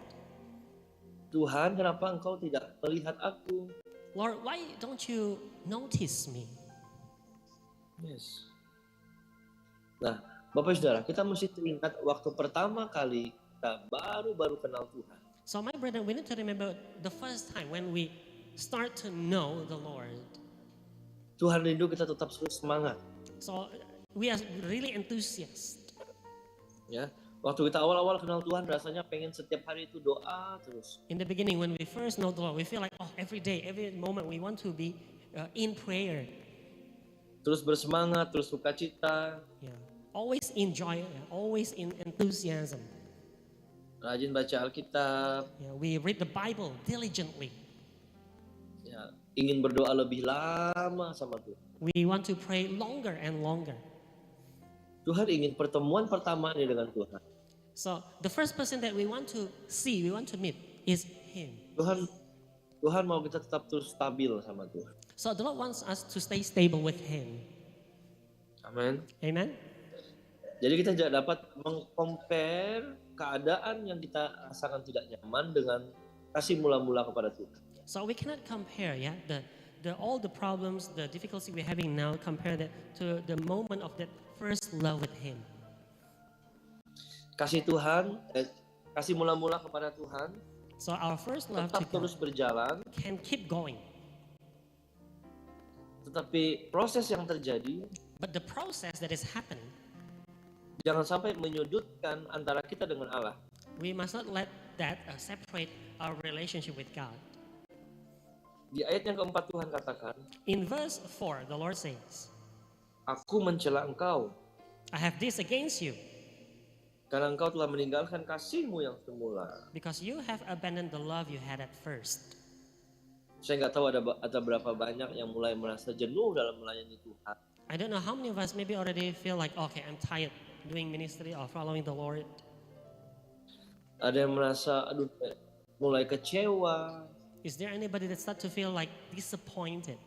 Tuhan, kenapa Engkau tidak melihat aku? Lord, why don't you notice me? Yes. Nah, Bapak Saudara, kita mesti teringat waktu pertama kali kita baru kenal Tuhan. So my brother, we need to remember the first time when we start to know the Lord. Tuhan rindu kita tetap terus semangat. So we are really enthusiastic. Ya, waktu kita awal-awal kenal Tuhan, rasanya pengen setiap hari itu doa terus. In the beginning, when we first know the Lord, we feel like, oh, every day, every moment, we want to be in prayer. Terus bersemangat, terus sukacita, Yeah. Always enjoy, always in enthusiasm. rajin baca Alkitab, Yeah. We read the Bible diligently. ya, ingin berdoa lebih lama sama Tuhan. We want to pray longer and longer. Tuhan ingin pertemuan pertamanya dengan Tuhan. So the first person that we want to see, we want to meet is Him. Tuhan mau kita tetap terus stabil sama Tuhan. So the Lord wants us to stay stable with Him. Amin. Amen. Jadi kita tidak dapat mengcompare keadaan yang kita rasakan tidak nyaman dengan kasih mula-mula kepada Tuhan. So we cannot compare, yeah, all the problems, the difficulty we're having now, compare that to the moment of that first love with Him. Kasih Tuhan, kasih mula-mula kepada Tuhan So our first love to tetap God terus berjalan, can keep going, tetapi proses yang terjadi but the process that is happening, jangan sampai menyudutkan antara kita dengan Allah. we must not let that separate our relationship with God. Di ayat yang keempat Tuhan katakan, In verse 4, the Lord says, Aku mencela engkau, I have this against you, karena engkau telah meninggalkan kasihmu yang semula. because you have abandoned the love you had at first. Saya nggak tahu ada berapa banyak yang mulai merasa jenuh dalam melayani Tuhan. I don't know how many of us maybe already feel like, okay, I'm tired doing ministry or following the Lord. Ada yang merasa, aduh, mulai kecewa, Is there anybody that start to feel like disappointed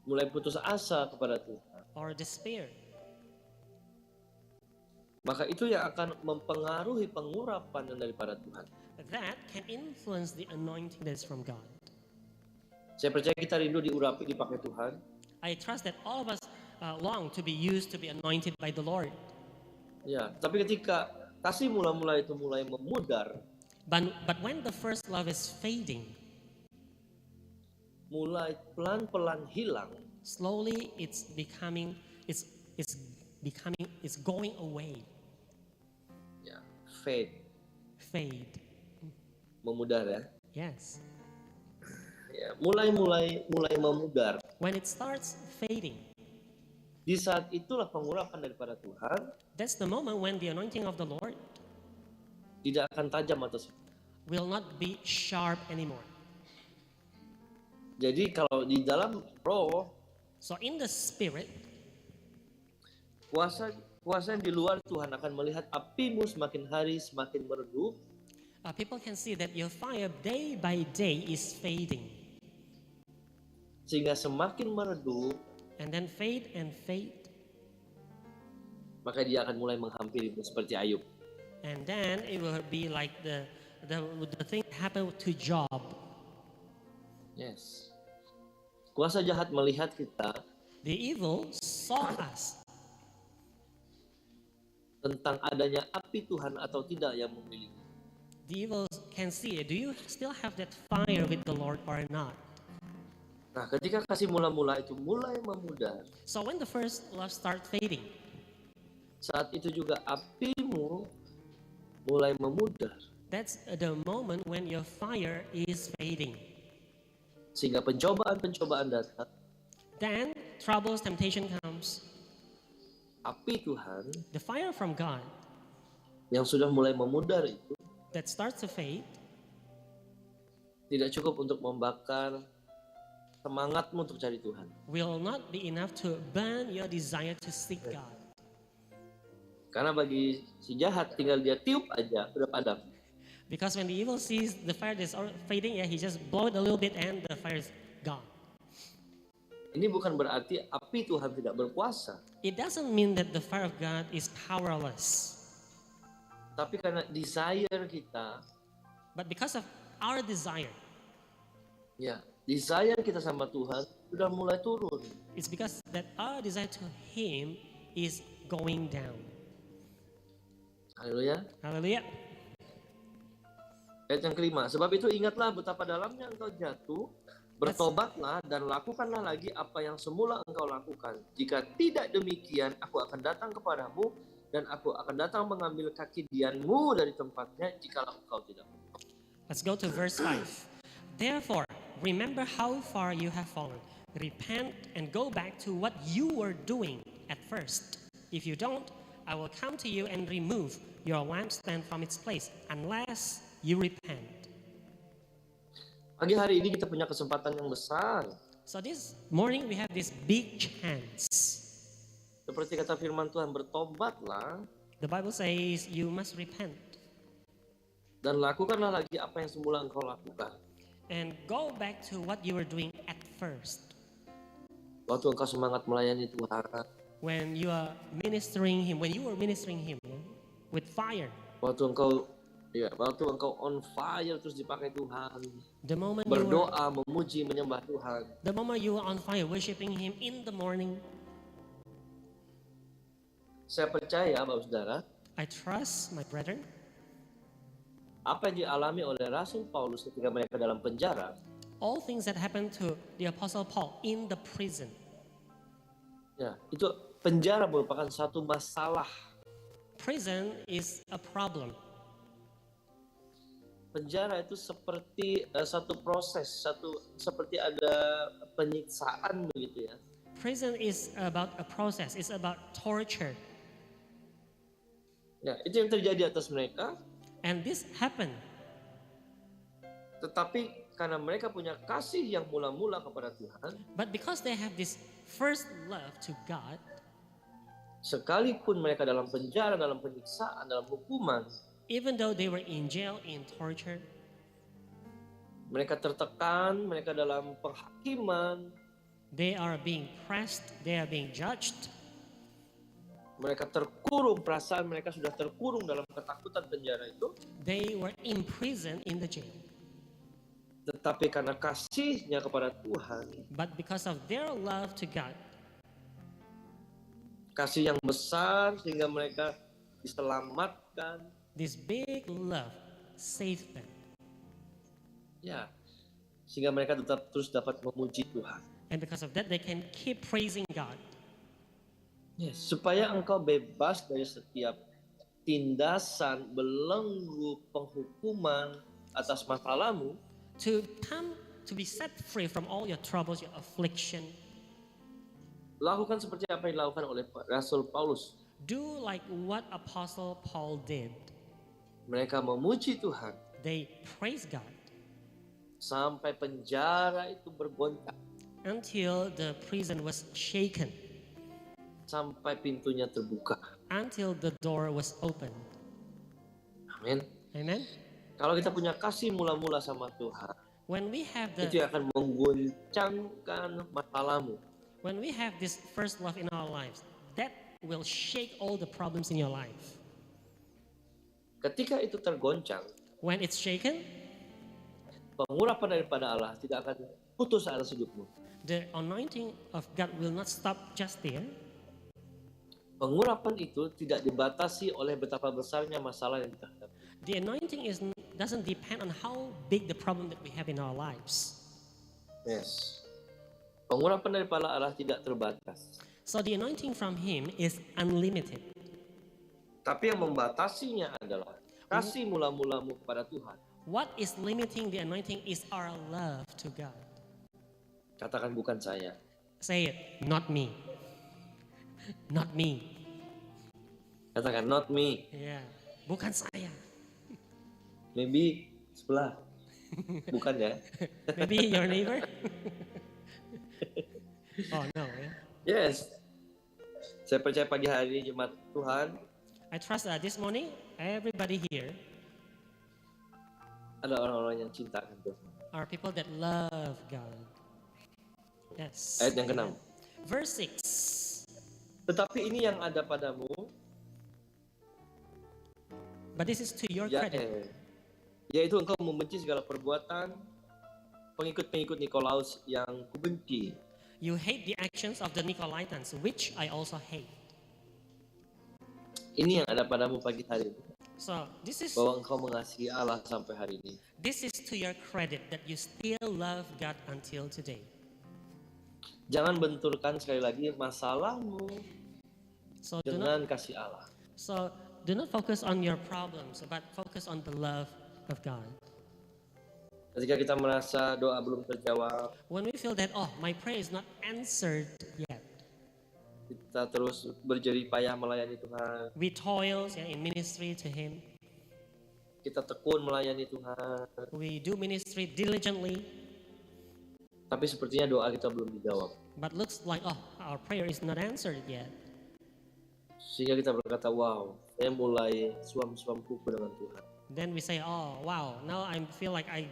mulai putus asa kepada Tuhan. or despair? maka itu yang akan mempengaruhi pengurapan yang daripada Tuhan. That can influence the anointing that's from God. Saya percaya kita rindu diurapi, dipakai Tuhan. I trust that all of us long to be used, to be anointed by the Lord. Ya, tapi ketika kasih mula-mula itu mulai memudar, But when the first love is fading, mulai pelan-pelan hilang, slowly it's going away, ya, fade, Fade. memudar ya. Yes. Ya, mulai memudar. When it starts fading, Di saat itulah pengurapan daripada Tuhan that's the moment when the anointing of the Lord tidak akan tajam atau will not be sharp anymore. Jadi kalau di dalam roh, So in the spirit, kuasa yang di luar Tuhan akan melihat apimu semakin hari semakin meredup, people can see that your fire day by day is fading, sehingga semakin meredup, and then fade and fade, maka dia akan mulai menghampirimu seperti Ayub. and then it will be like the thing that happened to Job. Yes. Kuasa jahat melihat kita The evil saw us tentang adanya api Tuhan atau tidak yang memiliki. The evil can see, do you still have that fire with the Lord or not? Nah, ketika kasih mula-mula itu mulai memudar, So when the first love start fading, saat itu juga apimu mulai memudar, that's the moment when your fire is fading. sehingga pencobaan-pencobaan datang, Then troubles, temptation comes. api Tuhan The fire from God yang sudah mulai memudar itu that starts to fade tidak cukup untuk membakar semangatmu untuk cari Tuhan. will not be enough to burn your desire to seek God. Karena bagi si jahat tinggal dia tiup aja udah padam. Because when the evil sees the fire that's fading, he just blow it a little bit and the fire is gone. Ini bukan berarti api Tuhan tidak berkuasa, It doesn't mean that the fire of God is powerless. tapi karena desire kita, But because of our desire, ya, desire kita sama Tuhan sudah mulai turun. it's because that our desire to Him is going down. Haleluya. Hallelujah. Ayat yang kelima, sebab itu ingatlah betapa dalamnya engkau jatuh, bertobatlah dan lakukanlah lagi apa yang semula engkau lakukan. Jika tidak demikian, aku akan datang kepadamu dan aku akan datang mengambil kaki dianmu dari tempatnya jikalau engkau tidak. Let's go to verse 5. Therefore, remember how far you have fallen. Repent and go back to what you were doing at first. If you don't, I will come to you and remove your lampstand from its place unless you repent. Pagi hari ini kita punya kesempatan yang besar. So this morning we have this big chance. Seperti kata firman Tuhan, bertobatlah The Bible says you must repent dan lakukanlah lagi apa yang semula engkau lakukan. and go back to what you were doing at first. Waktu engkau semangat melayani Tuhan, When you are ministering Him, when you were ministering Him with fire. waktu engkau on fire terus dipakai Tuhan, The moment berdoa, memuji, menyembah Tuhan. you were on fire worshiping Him in the morning, Saya percaya, Bapak Saudara, I trust my brethren, apa yang dialami oleh Rasul Paulus ketika mereka dalam penjara, all things that happened to the Apostle Paul in the prison. ya, itu penjara merupakan satu masalah. Prison is a problem. Penjara itu seperti satu proses, seperti ada penyiksaan begitu ya. Prison is about a process. It's about torture. Ya, itu yang terjadi atas mereka. And this happened. Tetapi karena mereka punya kasih yang mula-mula kepada Tuhan, But because they have this first love to God, sekalipun mereka dalam penjara, dalam penyiksaan, dalam hukuman, even though they were in jail, in torture, mereka tertekan, mereka dalam penghakiman, they are being pressed, they are being judged. mereka terkurung, perasaan mereka sudah terkurung dalam ketakutan penjara itu, They were imprisoned in the jail. tetapi karena kasihnya kepada Tuhan, But because of their love to God, kasih yang besar sehingga mereka diselamatkan, this big love saved them. ya, sehingga mereka tetap terus dapat memuji Tuhan. And because of that, they can keep praising God. Yes, supaya engkau bebas dari setiap tindasan belenggu penghukuman atas masalahmu, To be set free from all your troubles, your affliction. lakukan seperti apa yang dilakukan oleh Rasul Paulus. Do like what Apostle Paul did. Mereka memuji Tuhan They praise God sampai penjara itu bergoncang, until the prison was shaken, sampai pintunya terbuka. until the door was opened. Amin. Amen. Kalau kita punya kasih mula-mula sama Tuhan, When we have itu akan menggoncangkan masalahmu. when we have this first love in our lives, that will shake all the problems in your life. Ketika itu tergoncang, When it's shaken, pengurapan daripada Allah tidak akan putus atas hidupmu. the anointing of God will not stop just there. Pengurapan itu tidak dibatasi oleh betapa besarnya masalah yang kita hadapi. The anointing doesn't depend on how big the problem that we have in our lives. Yes. Pengurapan daripada Allah tidak terbatas. So the anointing from Him is unlimited. Tapi yang membatasinya adalah kasih mula-mulamu kepada Tuhan. What is limiting the anointing is our love to God. Katakan bukan saya. Say it, not me. Not me. Katakan not me. Yeah, bukan saya. Maybe sebelah. Bukan ya. Maybe your neighbor. Oh no. Yeah. Yes. Saya percaya pagi hari ini jemaat Tuhan I trust that this morning everybody here ada orang-orang yang cintakan Tuhan. are people that love God. Yes. Ayat yang ke-6. Verse 6. Tetapi ini yang ada padamu, But this is to your credit. yaitu engkau membenci segala perbuatan pengikut-pengikut Nikolaus yang kubenci. You hate the actions of the Nicolaitans, which I also hate. Ini yang ada padamu pagi hari ini, So this is bahwa engkau mengasihi Allah sampai hari ini. to your credit that you still love God until today. Jangan benturkan sekali lagi masalahmu So do not dengan kasih Allah. focus on your problems, but focus on the love of God. Ketika kita merasa doa belum terjawab, When we feel that, oh, my prayer is not answered yet, kita terus berjerih payah melayani Tuhan. we toil in ministry to Him. Kita tekun melayani Tuhan. We do ministry diligently, Tapi sepertinya doa kita belum dijawab. but looks like, oh, our prayer is not answered yet. Sehingga kita berkata, wow, saya mulai suam-suam kuku dengan Tuhan. Then we say, oh, wow, now I feel like I'm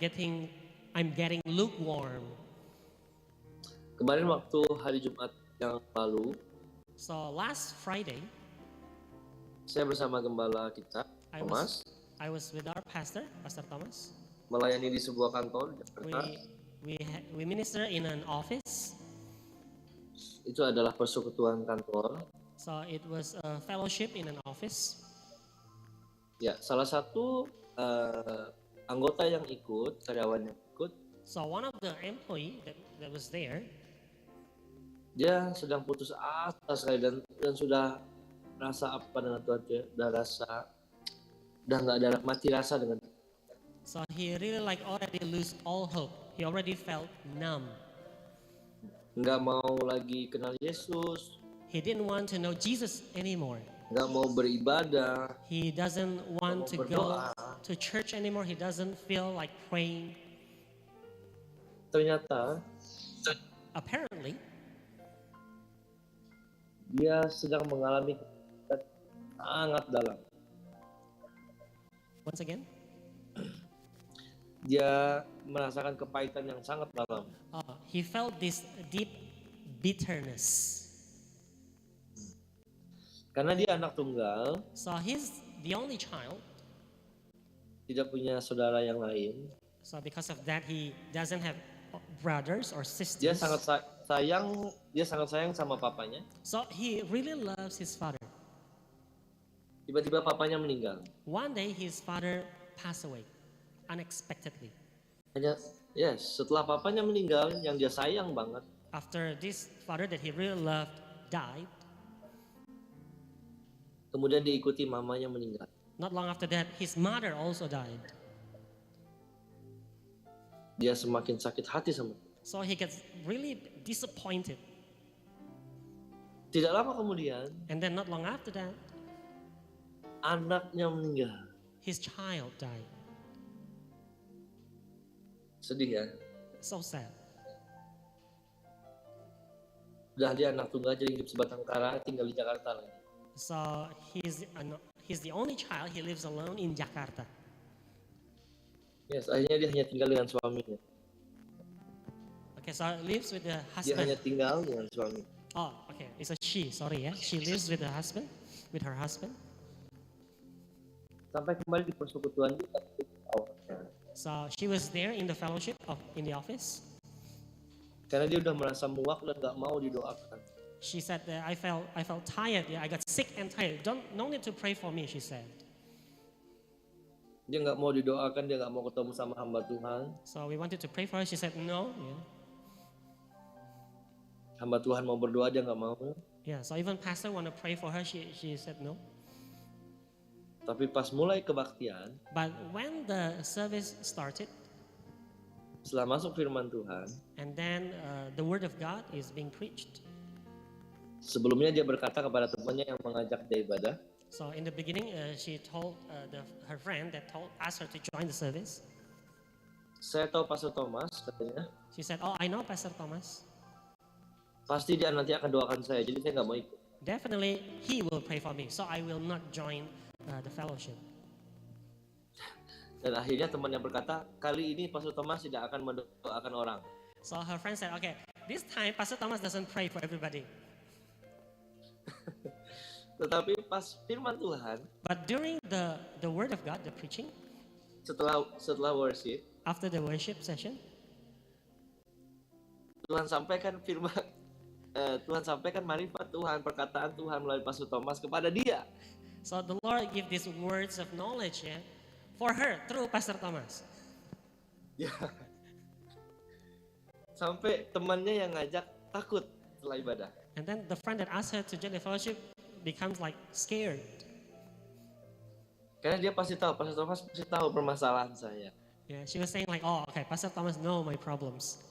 getting lukewarm. Kemarin waktu hari Jumat yang lalu, So last Friday, saya bersama gembala kita, I Thomas, was with our pastor, Pastor Thomas. melayani di sebuah kantor di Jakarta. We minister in an office. Itu adalah persekutuan kantor. So it was a fellowship in an office. Ya, salah satu anggota yang ikut, karyawan yang ikut, So one of the employee that was there, dia sedang putus asa sekali dan sudah rasa apa dengan Tuhan, dia udah nggak ada mati rasa dengan. so he really like already lose all hope. He already felt numb. Nggak mau lagi kenal Yesus, He didn't want to know Jesus anymore. nggak mau beribadah, He doesn't want to mau go berdoa. to church anymore. He doesn't feel like praying. Ternyata Apparently, dia sedang mengalami kesakitan sangat dalam. once again, Dia merasakan kepahitan yang sangat dalam. he felt this deep bitterness. Karena dia anak tunggal, So he's the only child. tidak punya saudara yang lain. So because of that, he doesn't have brothers or Dia sisters. sangat sayang sama papanya. So he really loves his father. Tiba-tiba papanya meninggal. One day his father passed away unexpectedly. Setelah papanya meninggal, yang dia sayang banget, After this father that he really loved died, kemudian diikuti mamanya meninggal. not long after that, his mother also died. Dia semakin sakit hati sama. So he gets really disappointed. Tidak lama kemudian, And then not long after that, anaknya meninggal. his child died. Sedih ya. So sad. Udah dia anak tunggal jadi hidup sebatang kara, tinggal di Jakarta lagi. So he's the only child. He lives alone in Jakarta. Akhirnya dia hanya tinggal dengan suaminya. Okay, so he lives with the Dia hanya husband. tinggal dengan suami. Oh, okay. It's a she. Sorry, yeah. She lives with her husband. Sampai kembali di persekutuan kita awalnya. So she was there in the fellowship in the office. Karena dia udah merasa muak dan gak mau didoakan. She said that I felt tired. Yeah, I got sick and tired. No need to pray for me. She said. Dia gak mau didoakan, dia gak mau ketemu sama hamba Tuhan. So we wanted to pray for her. She said no. Yeah. Hamba Tuhan mau berdoa, dia gak mau. Yeah. So even pastor want to pray for her. She said no. Tapi pas mulai kebaktian, But when the service started, setelah masuk firman Tuhan, and then the word of God is being preached. sebelumnya dia berkata kepada temannya yang mengajak dia ibadah, So in the beginning, she told her friend that asked her to join the service. saya tahu Pastor Thomas, katanya, She said, "Oh, I know Pastor Thomas. pasti dia nanti akan doakan saya, jadi saya gak mau ikut. Definitely, he will pray for me. So I will not join the fellowship." Dan akhirnya temannya berkata, kali ini Pastor Thomas tidak akan mendoakan orang. So her friend said, "Okay, this time Pastor Thomas doesn't pray for everybody, Tetapi pas firman Tuhan, but during the word of God, the preaching setelah worship, after the worship session, Tuhan sampaikan Tuhan sampaikan marifat Tuhan, perkataan Tuhan melalui Pastor Thomas kepada dia. so the Lord give these words of knowledge, yeah, for her through Pastor Thomas. Ya. Sampai temannya yang ngajak takut setelah ibadah. And then the friend that asked her to join the fellowship becomes like scared. Karena dia pasti tahu, Pastor Thomas pasti tahu permasalahan saya. Yeah, she was saying like, "Oh, okay, Pastor Thomas know my problems."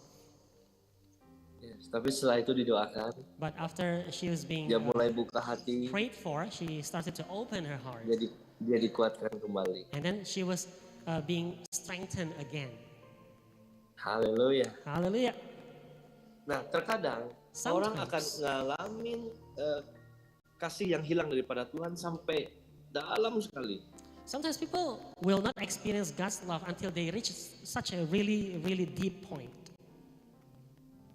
Yes, tapi setelah itu didoakan, But after she was being dia mulai buka hati, prayed for, she started to open her heart. dia dikuatkan kembali. And then she was being strengthened again. Haleluya. Hallelujah. Nah, terkadang Sometimes. orang akan ngalamin kasih yang hilang daripada Tuhan sampai dalam sekali. Sometimes people will not experience God's love until they reach such a really, really deep point.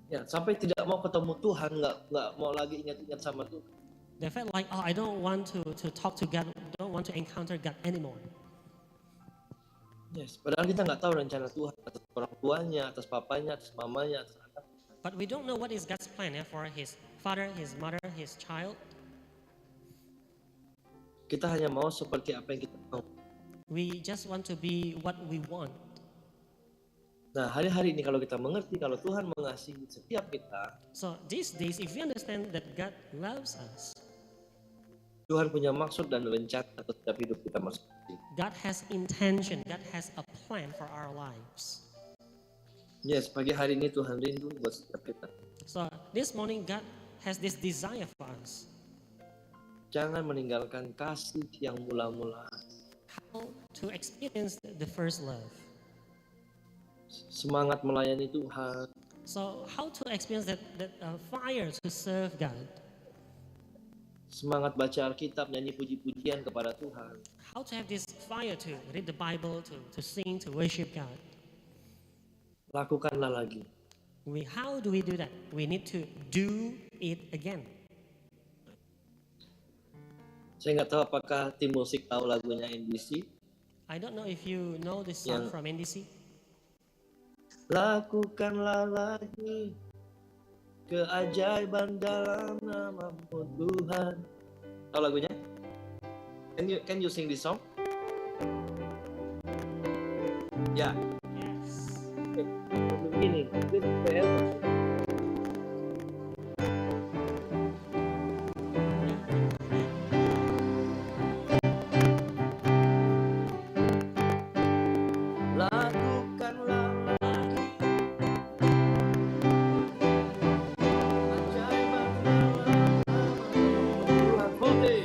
Ya, sampai tidak mau ketemu Tuhan, nggak mau lagi ingat-ingat sama Tuhan. They felt like, oh, I don't want to talk to God, don't want to encounter God anymore. Yes, padahal kita nggak tahu rencana Tuhan atas orang tuanya, atas papanya, atas mamanya, atas anak. But we don't know what is God's plan for his father, his mother, his child. Kita hanya mau seperti apa yang kita mau. We just want to be what we want. Nah, hari-hari ini kalau kita mengerti kalau Tuhan mengasihi setiap kita, So these days, if we understand that God loves us, Tuhan punya maksud dan rencana atas setiap hidup kita masing-masing. God has intention, God has a plan for our lives. Yes, pagi hari ini Tuhan rindu buat setiap kita. So this morning, God has this desire for us. Jangan meninggalkan kasih yang mula-mula. How to experience the first love. Semangat melayani Tuhan, So how to experience that fire to serve God. semangat baca Alkitab, nyanyi puji-pujian kepada Tuhan. How to have this fire to read the Bible, to sing, to worship God. Lakukanlah lagi. How do we do that? We need to do it again. Saya nggak tahu apakah tim musik tahu lagunya NDC. I don't know if you know this song Yang- from NDC. Lakukanlah lagi keajaiban dalam nama-Mu Tuhan. Tahu lagunya? Can you sing this song? Ya, Yes. begini. Lakukanlah lagi keajaiban dalam nama-Mu Tuhan. Putih.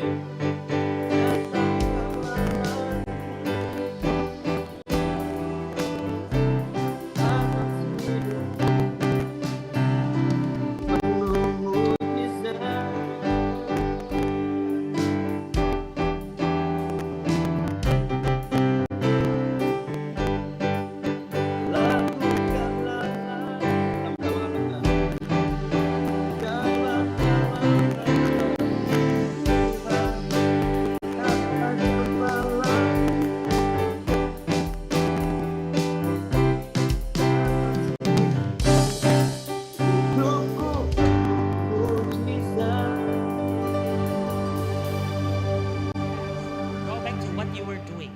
Go back to what you were doing.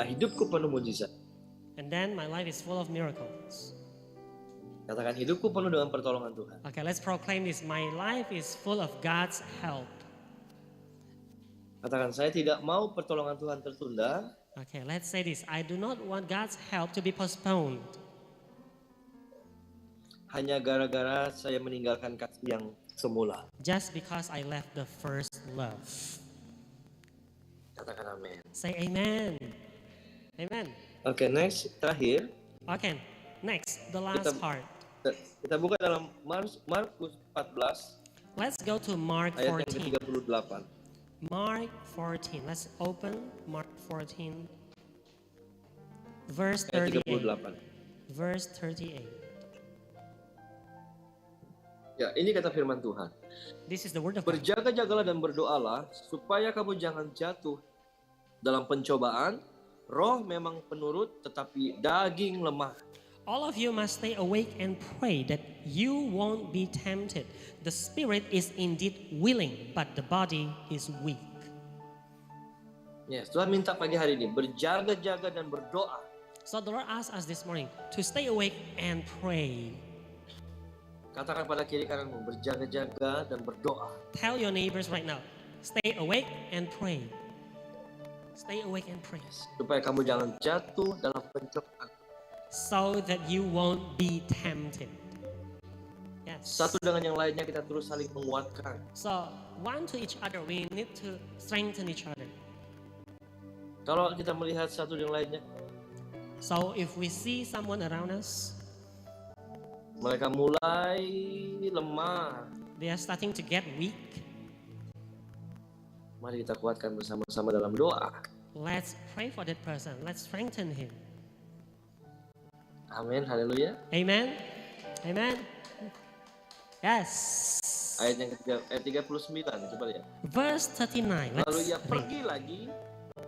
Hidupku penuh mujizat. And then my life is full of miracles. Katakan, hidupku penuh dengan pertolongan Tuhan. Okay, let's proclaim this. My life is full of God's help. Katakan, saya tidak mau pertolongan Tuhan tertunda. Okay, let's say this. I do not want God's help to be postponed. Hanya gara-gara saya meninggalkan kasih yang semula. Just because I left the first love. Katakan amin. Say amen. Amen. Oke, next, terakhir. Okay, next, the last Kita- part. Kita buka dalam Markus 14, Let's go to Mark ayat yang 14. ke-38. Mark 14. Let's open Mark 14. Verse Ayat 38. 38. Verse 38. Ya, ini kata firman Tuhan. This is the word of God. Berjaga-jagalah dan berdoalah supaya kamu jangan jatuh dalam pencobaan. Roh memang penurut tetapi daging lemah. All of you must stay awake and pray that you won't be tempted. The spirit is indeed willing, but the body is weak. Yes, Tuhan minta pagi hari ini berjaga-jaga dan berdoa. So the Lord asked us this morning to stay awake and pray. Katakan pada kiri kananmu, berjaga-jaga dan berdoa. Tell your neighbors right now, stay awake and pray. Stay awake and pray. Supaya kamu jangan jatuh dalam pencobaan. So that you won't be tempted. Yes. Satu dengan yang lainnya kita terus saling menguatkan. So one to each other, we need to strengthen each other. Kalau kita melihat satu dengan lainnya, So if we see someone around us, mereka mulai lemah. they are starting to get weak, Mari kita kuatkan bersama-sama dalam doa. let's pray for that person. Let's strengthen him. Amin, haleluya. Amen. Amen. Yes. Ayat yang ketiga, ayat 39, coba lihat. Verse 39. Lalu Let's ia read. pergi lagi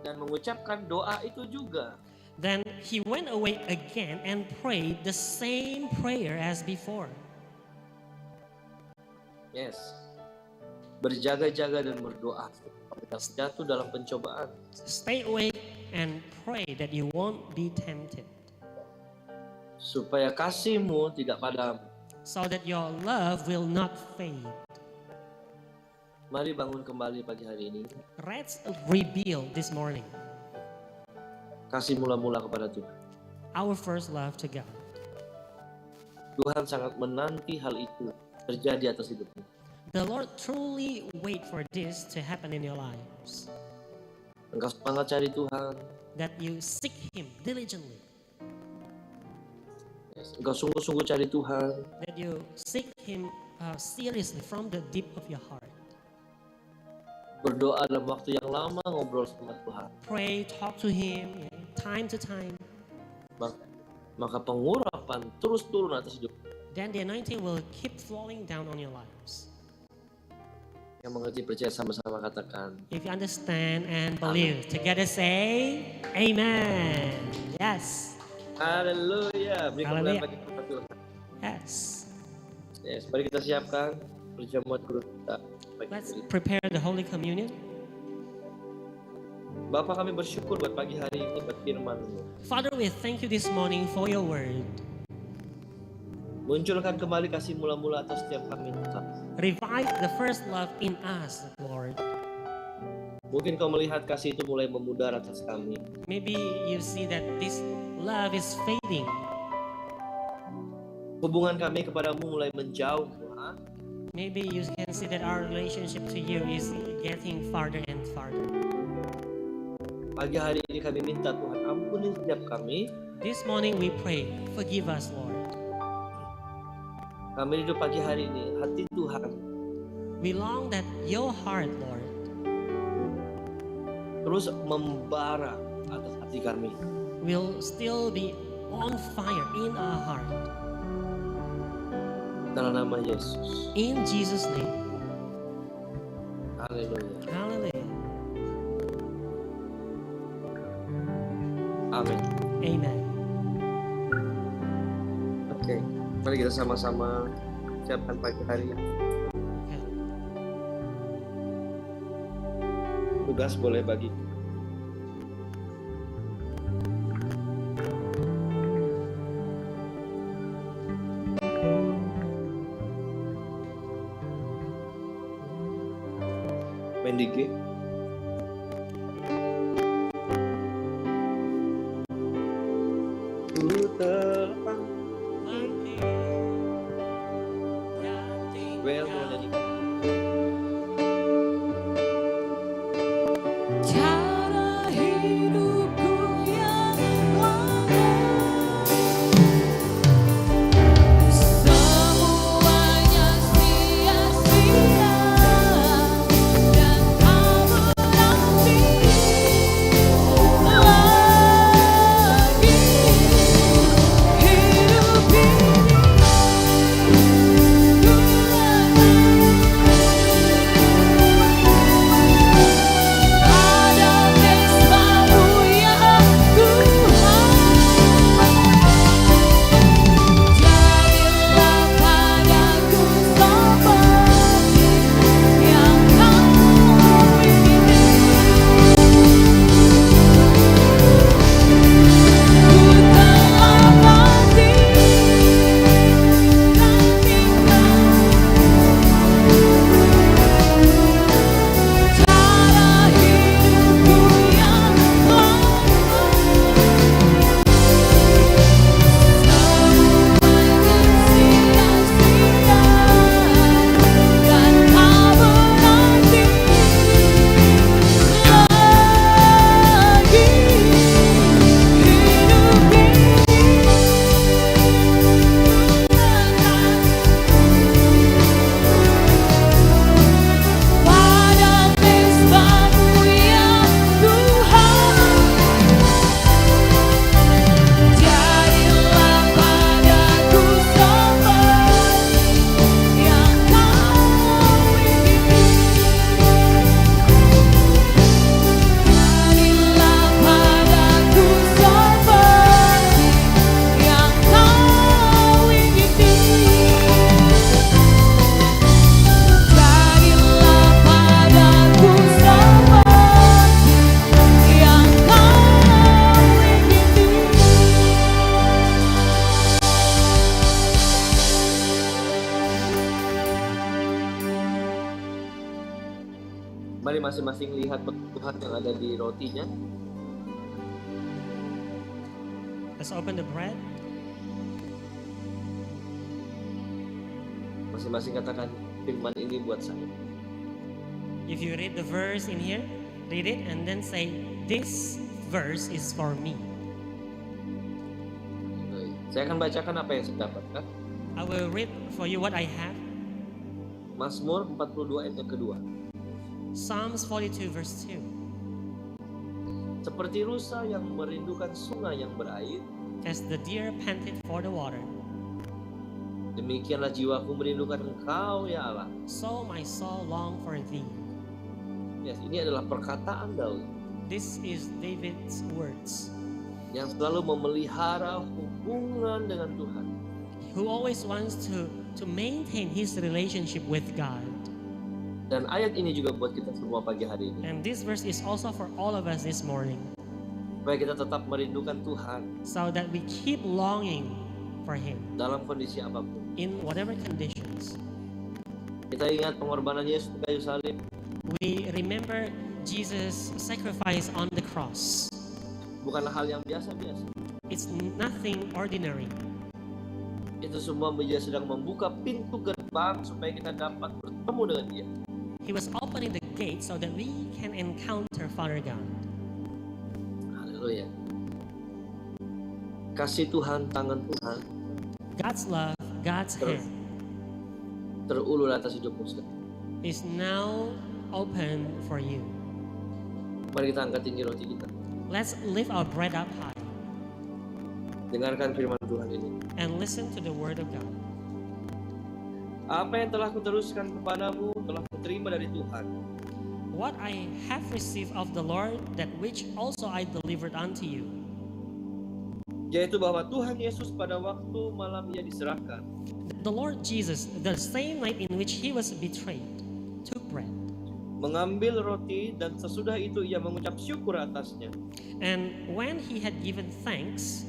dan mengucapkan doa itu juga. Then he went away again and prayed the same prayer as before. Yes. Berjaga-jaga dan berdoa. Kita jatuh dalam pencobaan. Stay awake and pray that you won't be tempted, Supaya kasihmu tidak padam. so that your love will not fade. Mari bangun kembali pagi hari ini. Let's rebuild this morning Kasih mula-mula kepada Tuhan. our first love to God. Tuhan sangat menanti hal itu terjadi atas hidupmu. The Lord truly wait for this to happen in your lives, Engkau semangat cari Tuhan. that you seek Him diligently, Yes. Engkau sungguh-sungguh cari Tuhan. that you seek Him seriously from the deep of your heart. Berdoa dalam waktu yang lama, ngobrol sama Tuhan. Pray, talk to Him, time to time. Maka pengurapan terus turun atas hidup. Then the anointing will keep flowing down on your lives. Yang mengerti percaya sama-sama katakan. If you understand and believe, together say Amen. Yes. Haleluya. Beri kemuliaan Haleluya. bagi nama Tuhan. Yes. Yes, mari kita siapkan perjamuan kudus kita. Let's prepare the Holy Communion. Bapak, kami bersyukur buat pagi hari ini, buat firman-Mu. Father, we thank you this morning for your word. Munculkan kembali kasih mula-mula atas setiap kami. Revive the first love in us, Lord. Mungkin kau melihat kasih itu mulai memudar atas kami. Maybe you see that this love is fading. Hubungan kami kepadamu mulai menjauh, Tuhan. Maybe you can see that our relationship to you is getting farther and farther. Pagi hari ini kami minta Tuhan ampuni setiap kami. This morning we pray, forgive us, Lord. Kami hidup pagi hari ini, hati Tuhan We long that your heart, Lord, terus membara atas hati kami. will still be on fire in our heart. Dalam nama Yesus. In Jesus' name. Haleluya. Hallelujah. Amin. Amen. Oke, mari kita sama-sama siapkan pagi hari. Okay. Tugas boleh bagi. Mendiki. Well, mau nyanyikan. Cara hidupku yang lama, semuanya sia-sia dan tak berarti lagi hidup ini. Mari masing-masing lihat Tuhan yang ada di rotinya. Let's open the bread. Masing-masing katakan firman ini buat saya. If you read the verse in here, read it and then say, this verse is for me. Saya akan bacakan apa yang saya dapatkan. I will read for you what I have. Mazmur 42 ayat yang kedua. Psalms 42 verse 2. Seperti rusa yang merindukan sungai yang berair, As the deer panted for the water, Demikianlah jiwaku merindukan Engkau ya Allah. So my soul long for thee. Yes, ini adalah perkataan Daud This is David's words, yang selalu memelihara hubungan dengan Tuhan. who always wants to maintain his relationship with God. Dan ayat ini juga buat kita semua pagi hari ini. And this verse is also for all of us this morning, Supaya kita tetap merindukan Tuhan so that we keep longing for him dalam kondisi apapun. in whatever conditions. Kita ingat pengorbanan Yesus di kayu salib. We remember Jesus' sacrifice on the cross. Bukanlah hal yang biasa-biasa. It's nothing ordinary. Itu semua dia sedang membuka pintu gerbang supaya kita dapat bertemu dengan Dia. He was opening the gate so that we can encounter Father God. Haleluya. Kasih Tuhan, tangan Tuhan God's love, God's hand terulur atas hidupmu sekarang. is now open for you. Mari kita angkat tinggi roti kita. Let's lift our bread up high Dengarkan firman Tuhan ini. and listen to the word of God. Apa yang telah kuteruskan kepadamu telah kuterima dari Tuhan. What I have received of the Lord, that which also I delivered unto you, Yaitu bahwa Tuhan Yesus pada waktu malam Ia diserahkan, the Lord Jesus, the same night in which he was betrayed, took bread, mengambil roti dan sesudah itu Ia mengucap syukur atasnya. and when he had given thanks,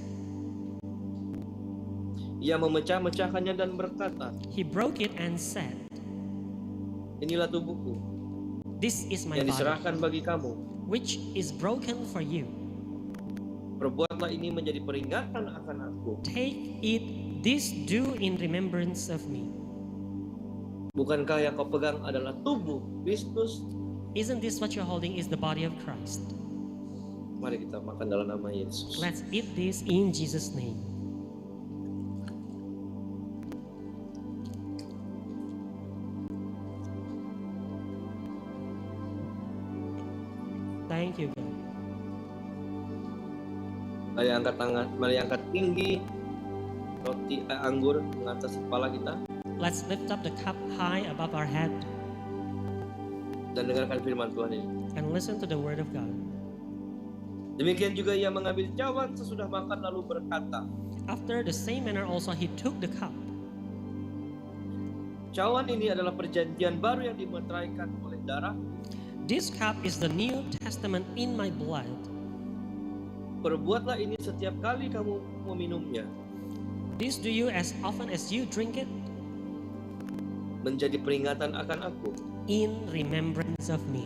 Ia memecah-mecahkannya dan berkata, he broke it and said, inilah tubuhku "This is my yang body, diserahkan bagi kamu. which is broken for you. Perbuatlah ini menjadi peringatan akan aku." Take it, this do in remembrance of me." Bukankah yang kau pegang adalah tubuh Kristus? Isn't this what you're holding is the body of Christ? Mari kita makan dalam nama Yesus. Let's eat this in Jesus' name. Thank you, God. Mari angkat tangan, mari angkat tinggi roti anggur mengatas kepala kita Let's lift up the cup high above our head dan dengarkan firman Tuhan ini. and listen to the word of God. Demikian juga Ia mengambil cawan sesudah makan lalu berkata, After the same manner also he took the cup. cawan ini adalah perjanjian baru yang dimeteraikan oleh darah. This cup is the New Testament in my blood. Perbuatlah ini setiap kali kamu meminumnya, This do you as often as you drink it menjadi peringatan akan aku. in remembrance of me.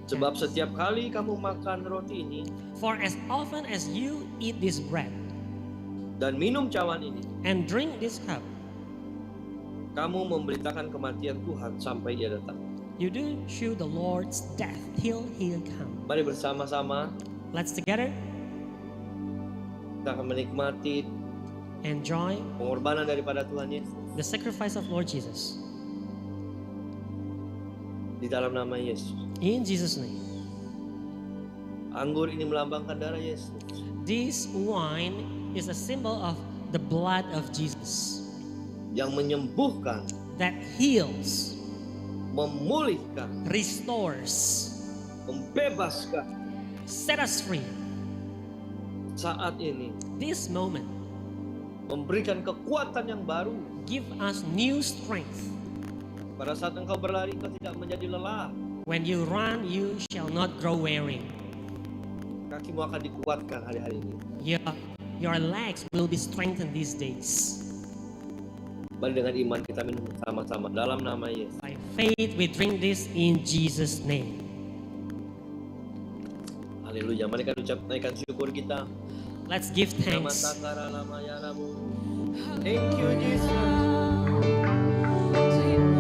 Sebab setiap kali kamu makan roti ini For as often as you eat this bread dan minum cawan ini, and drink this cup, kamu memberitakan kematian Tuhan sampai Ia datang. you do shew the Lord's death till he come. Mari bersama-sama Let's together kita akan menikmati enjoy pengorbanan daripada Tuhan Yesus the sacrifice of Lord Jesus. di dalam nama Yesus. In Jesus' name. Anggur ini melambangkan darah Yesus This wine is a symbol of the blood of Jesus yang menyembuhkan, that heals, memulihkan, restores, membebaskan. set us free. Saat ini This moment memberikan kekuatan yang baru. give us new strength. Pada saat engkau berlari, engkau tidak menjadi lelah. When you run, you shall not grow weary. Kakimu akan dikuatkan hari-hari ini. Your legs will be strengthened these days. Mari dengan iman kita minum sama-sama dalam nama Yesus. By faith, we drink this in Jesus' name. Haleluya. Mari kita ucap naikkan syukur kita. Let's give Nama thanks. takara lama ya namu. Thank you Jesus. Terima kasih Tuhan.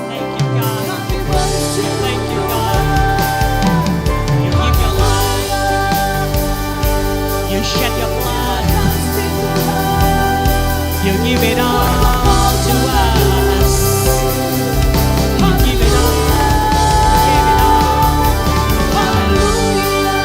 Thank you, God. Kami bersyukur. Thank you, God. You give your life. You shed your blood. Kasih Tuhan. You give it all to us. You give it all. Give it all. Haleluya.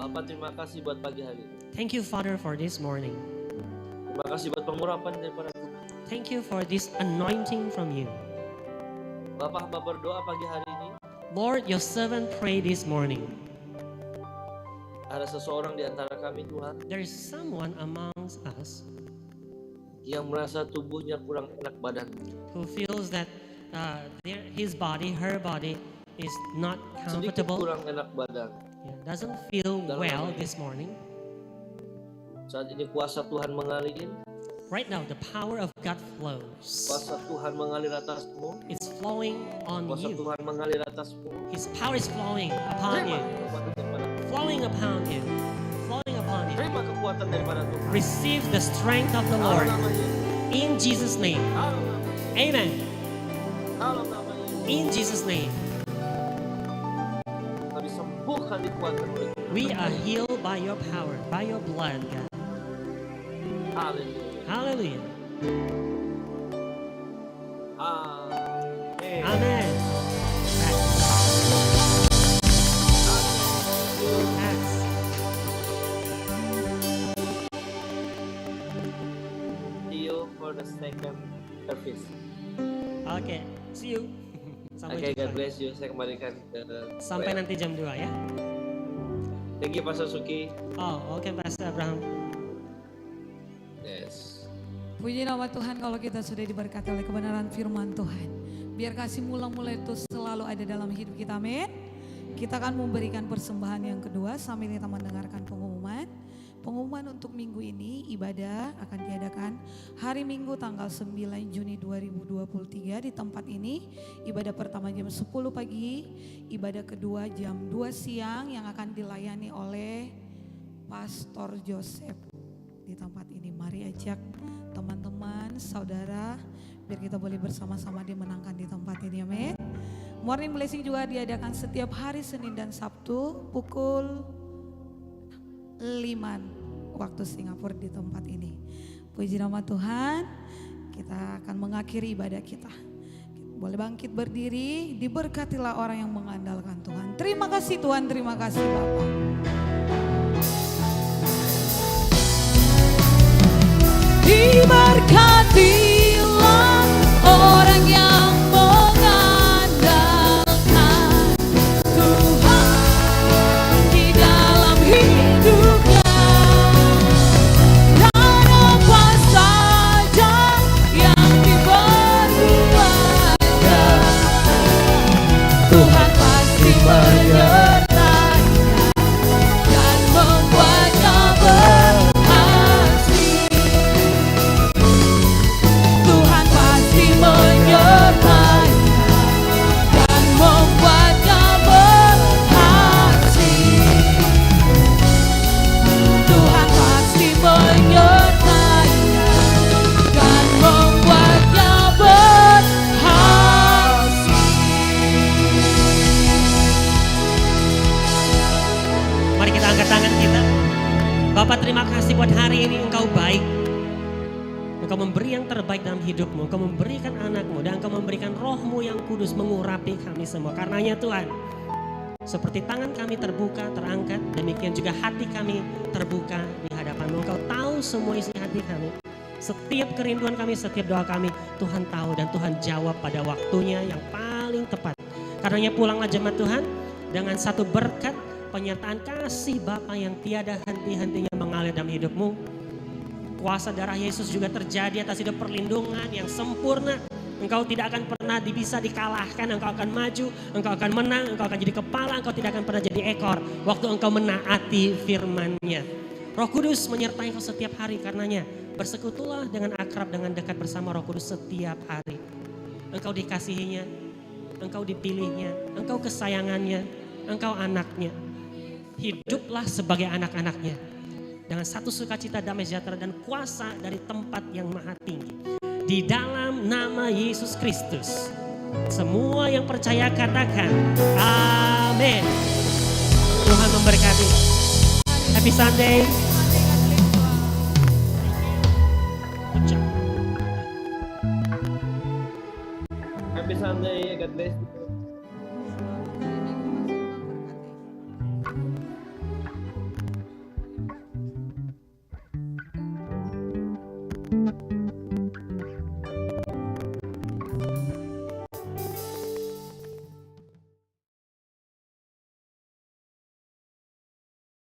Bapak terima kasih buat pagi hari ini. Thank you, Father, for this morning. Terima kasih buat pengurapan daripada Tuhan. Thank you for this anointing from you. Bapak hamba berdoa pagi hari ini. Lord, your servant prayed this morning. Ada seseorang di antara kami Tuhan There is someone amongst us yang merasa tubuhnya kurang enak badan. who feels that his body, her body is not Sedikit comfortable, kurang enak badan. doesn't feel Dalam well nama this morning. Saat ini kuasa Tuhan mengalir. Right now, the power of God flows. Kuasa Tuhan mengalir atasmu. It's flowing on Kuasa you. Tuhan mengalir atasmu. His power is flowing upon Terima you. kekuatan daripada Tuhan. Flowing upon you. Flowing upon you. Terima kekuatan daripada Tuhan. Receive the strength of the Dalam Lord. nama Yesus. In Jesus' name. Dalam nama Yesus. Amen. Dalam nama Yesus. In Jesus' name. Kami sembuhkan dikuatkan oleh Tuhan. We are healed by your power, by your blood, God. Haleluya. Hallelujah. Amin. Amen. Acts. See you for the second service. Oke, see you. Sampai Oke, God jumpa. bless you. Saya kembalikan ke Sampai nanti jam 2 ya. Thank you Pastor Suki. Oh, oke Pastor Abraham. Yes. Puji nama Tuhan kalau kita sudah diberkati oleh kebenaran firman Tuhan. Biar kasih mula-mula itu selalu ada dalam hidup kita, amin. Kita akan memberikan persembahan yang kedua sambil kita mendengarkan pengumuman. Pengumuman untuk minggu ini ibadah akan diadakan hari Minggu tanggal 9 Juni 2023 di tempat ini. Ibadah pertama jam 10 pagi, ibadah kedua jam 2 siang yang akan dilayani oleh Pastor Joseph di tempat ini. Mari ajak teman-teman, saudara, biar kita boleh bersama-sama dimenangkan di tempat ini, amin. Morning blessing juga diadakan setiap hari Senin dan Sabtu pukul 5 waktu Singapura di tempat ini. Puji nama Tuhan, kita akan mengakhiri ibadah kita. Boleh bangkit berdiri, diberkatilah orang yang mengandalkan Tuhan. Terima kasih Tuhan, terima kasih Bapak. Diberkatilah orang yang mengandalkan Tuhan di dalam hidupnya. Dan apa saja yang diperbuatnya, Tuhan pasti menyertainya dan membuatnya berhasil. Tuhan pasti menyertainya dan membuatnya berhasil. Tuhan pasti menyertainya dan membuatnya berhasil. Mari kita angkat tangan kita. Bapak, terima kasih buat hari ini, Engkau baik. Engkau memberi yang terbaik dalam hidupmu. Engkau memberikan anakmu dan Engkau memberikan rohmu yang kudus mengurapi kami semua. Karenanya Tuhan, seperti tangan kami terbuka, terangkat, demikian juga hati kami terbuka di hadapan-Mu. Engkau tahu semua isi hati kami. Setiap kerinduan kami, setiap doa kami, Tuhan tahu dan Tuhan jawab pada waktunya yang paling tepat. Karenanya pulanglah jemaat Tuhan dengan satu berkat penyertaan kasih Bapa yang tiada henti-hentinya mengalir dalam hidupmu. Kuasa darah Yesus juga terjadi atas hidup, perlindungan yang sempurna. Engkau tidak akan pernah bisa dikalahkan, engkau akan maju, engkau akan menang, engkau akan jadi kepala, engkau tidak akan pernah jadi ekor. Waktu engkau menaati firman-Nya. Roh Kudus menyertai engkau setiap hari, karenanya bersekutulah dengan akrab, dengan dekat bersama Roh Kudus setiap hari. Engkau dikasihinya, engkau dipilihnya, engkau kesayangannya, engkau anaknya. Hiduplah sebagai anak-anaknya dengan satu sukacita, damai sejahtera dan kuasa dari tempat yang maha tinggi. Di dalam nama Yesus Kristus. Semua yang percaya katakan amin. Tuhan memberkati. Happy Sunday. Good job. Happy Sunday, God bless you. Tuhan.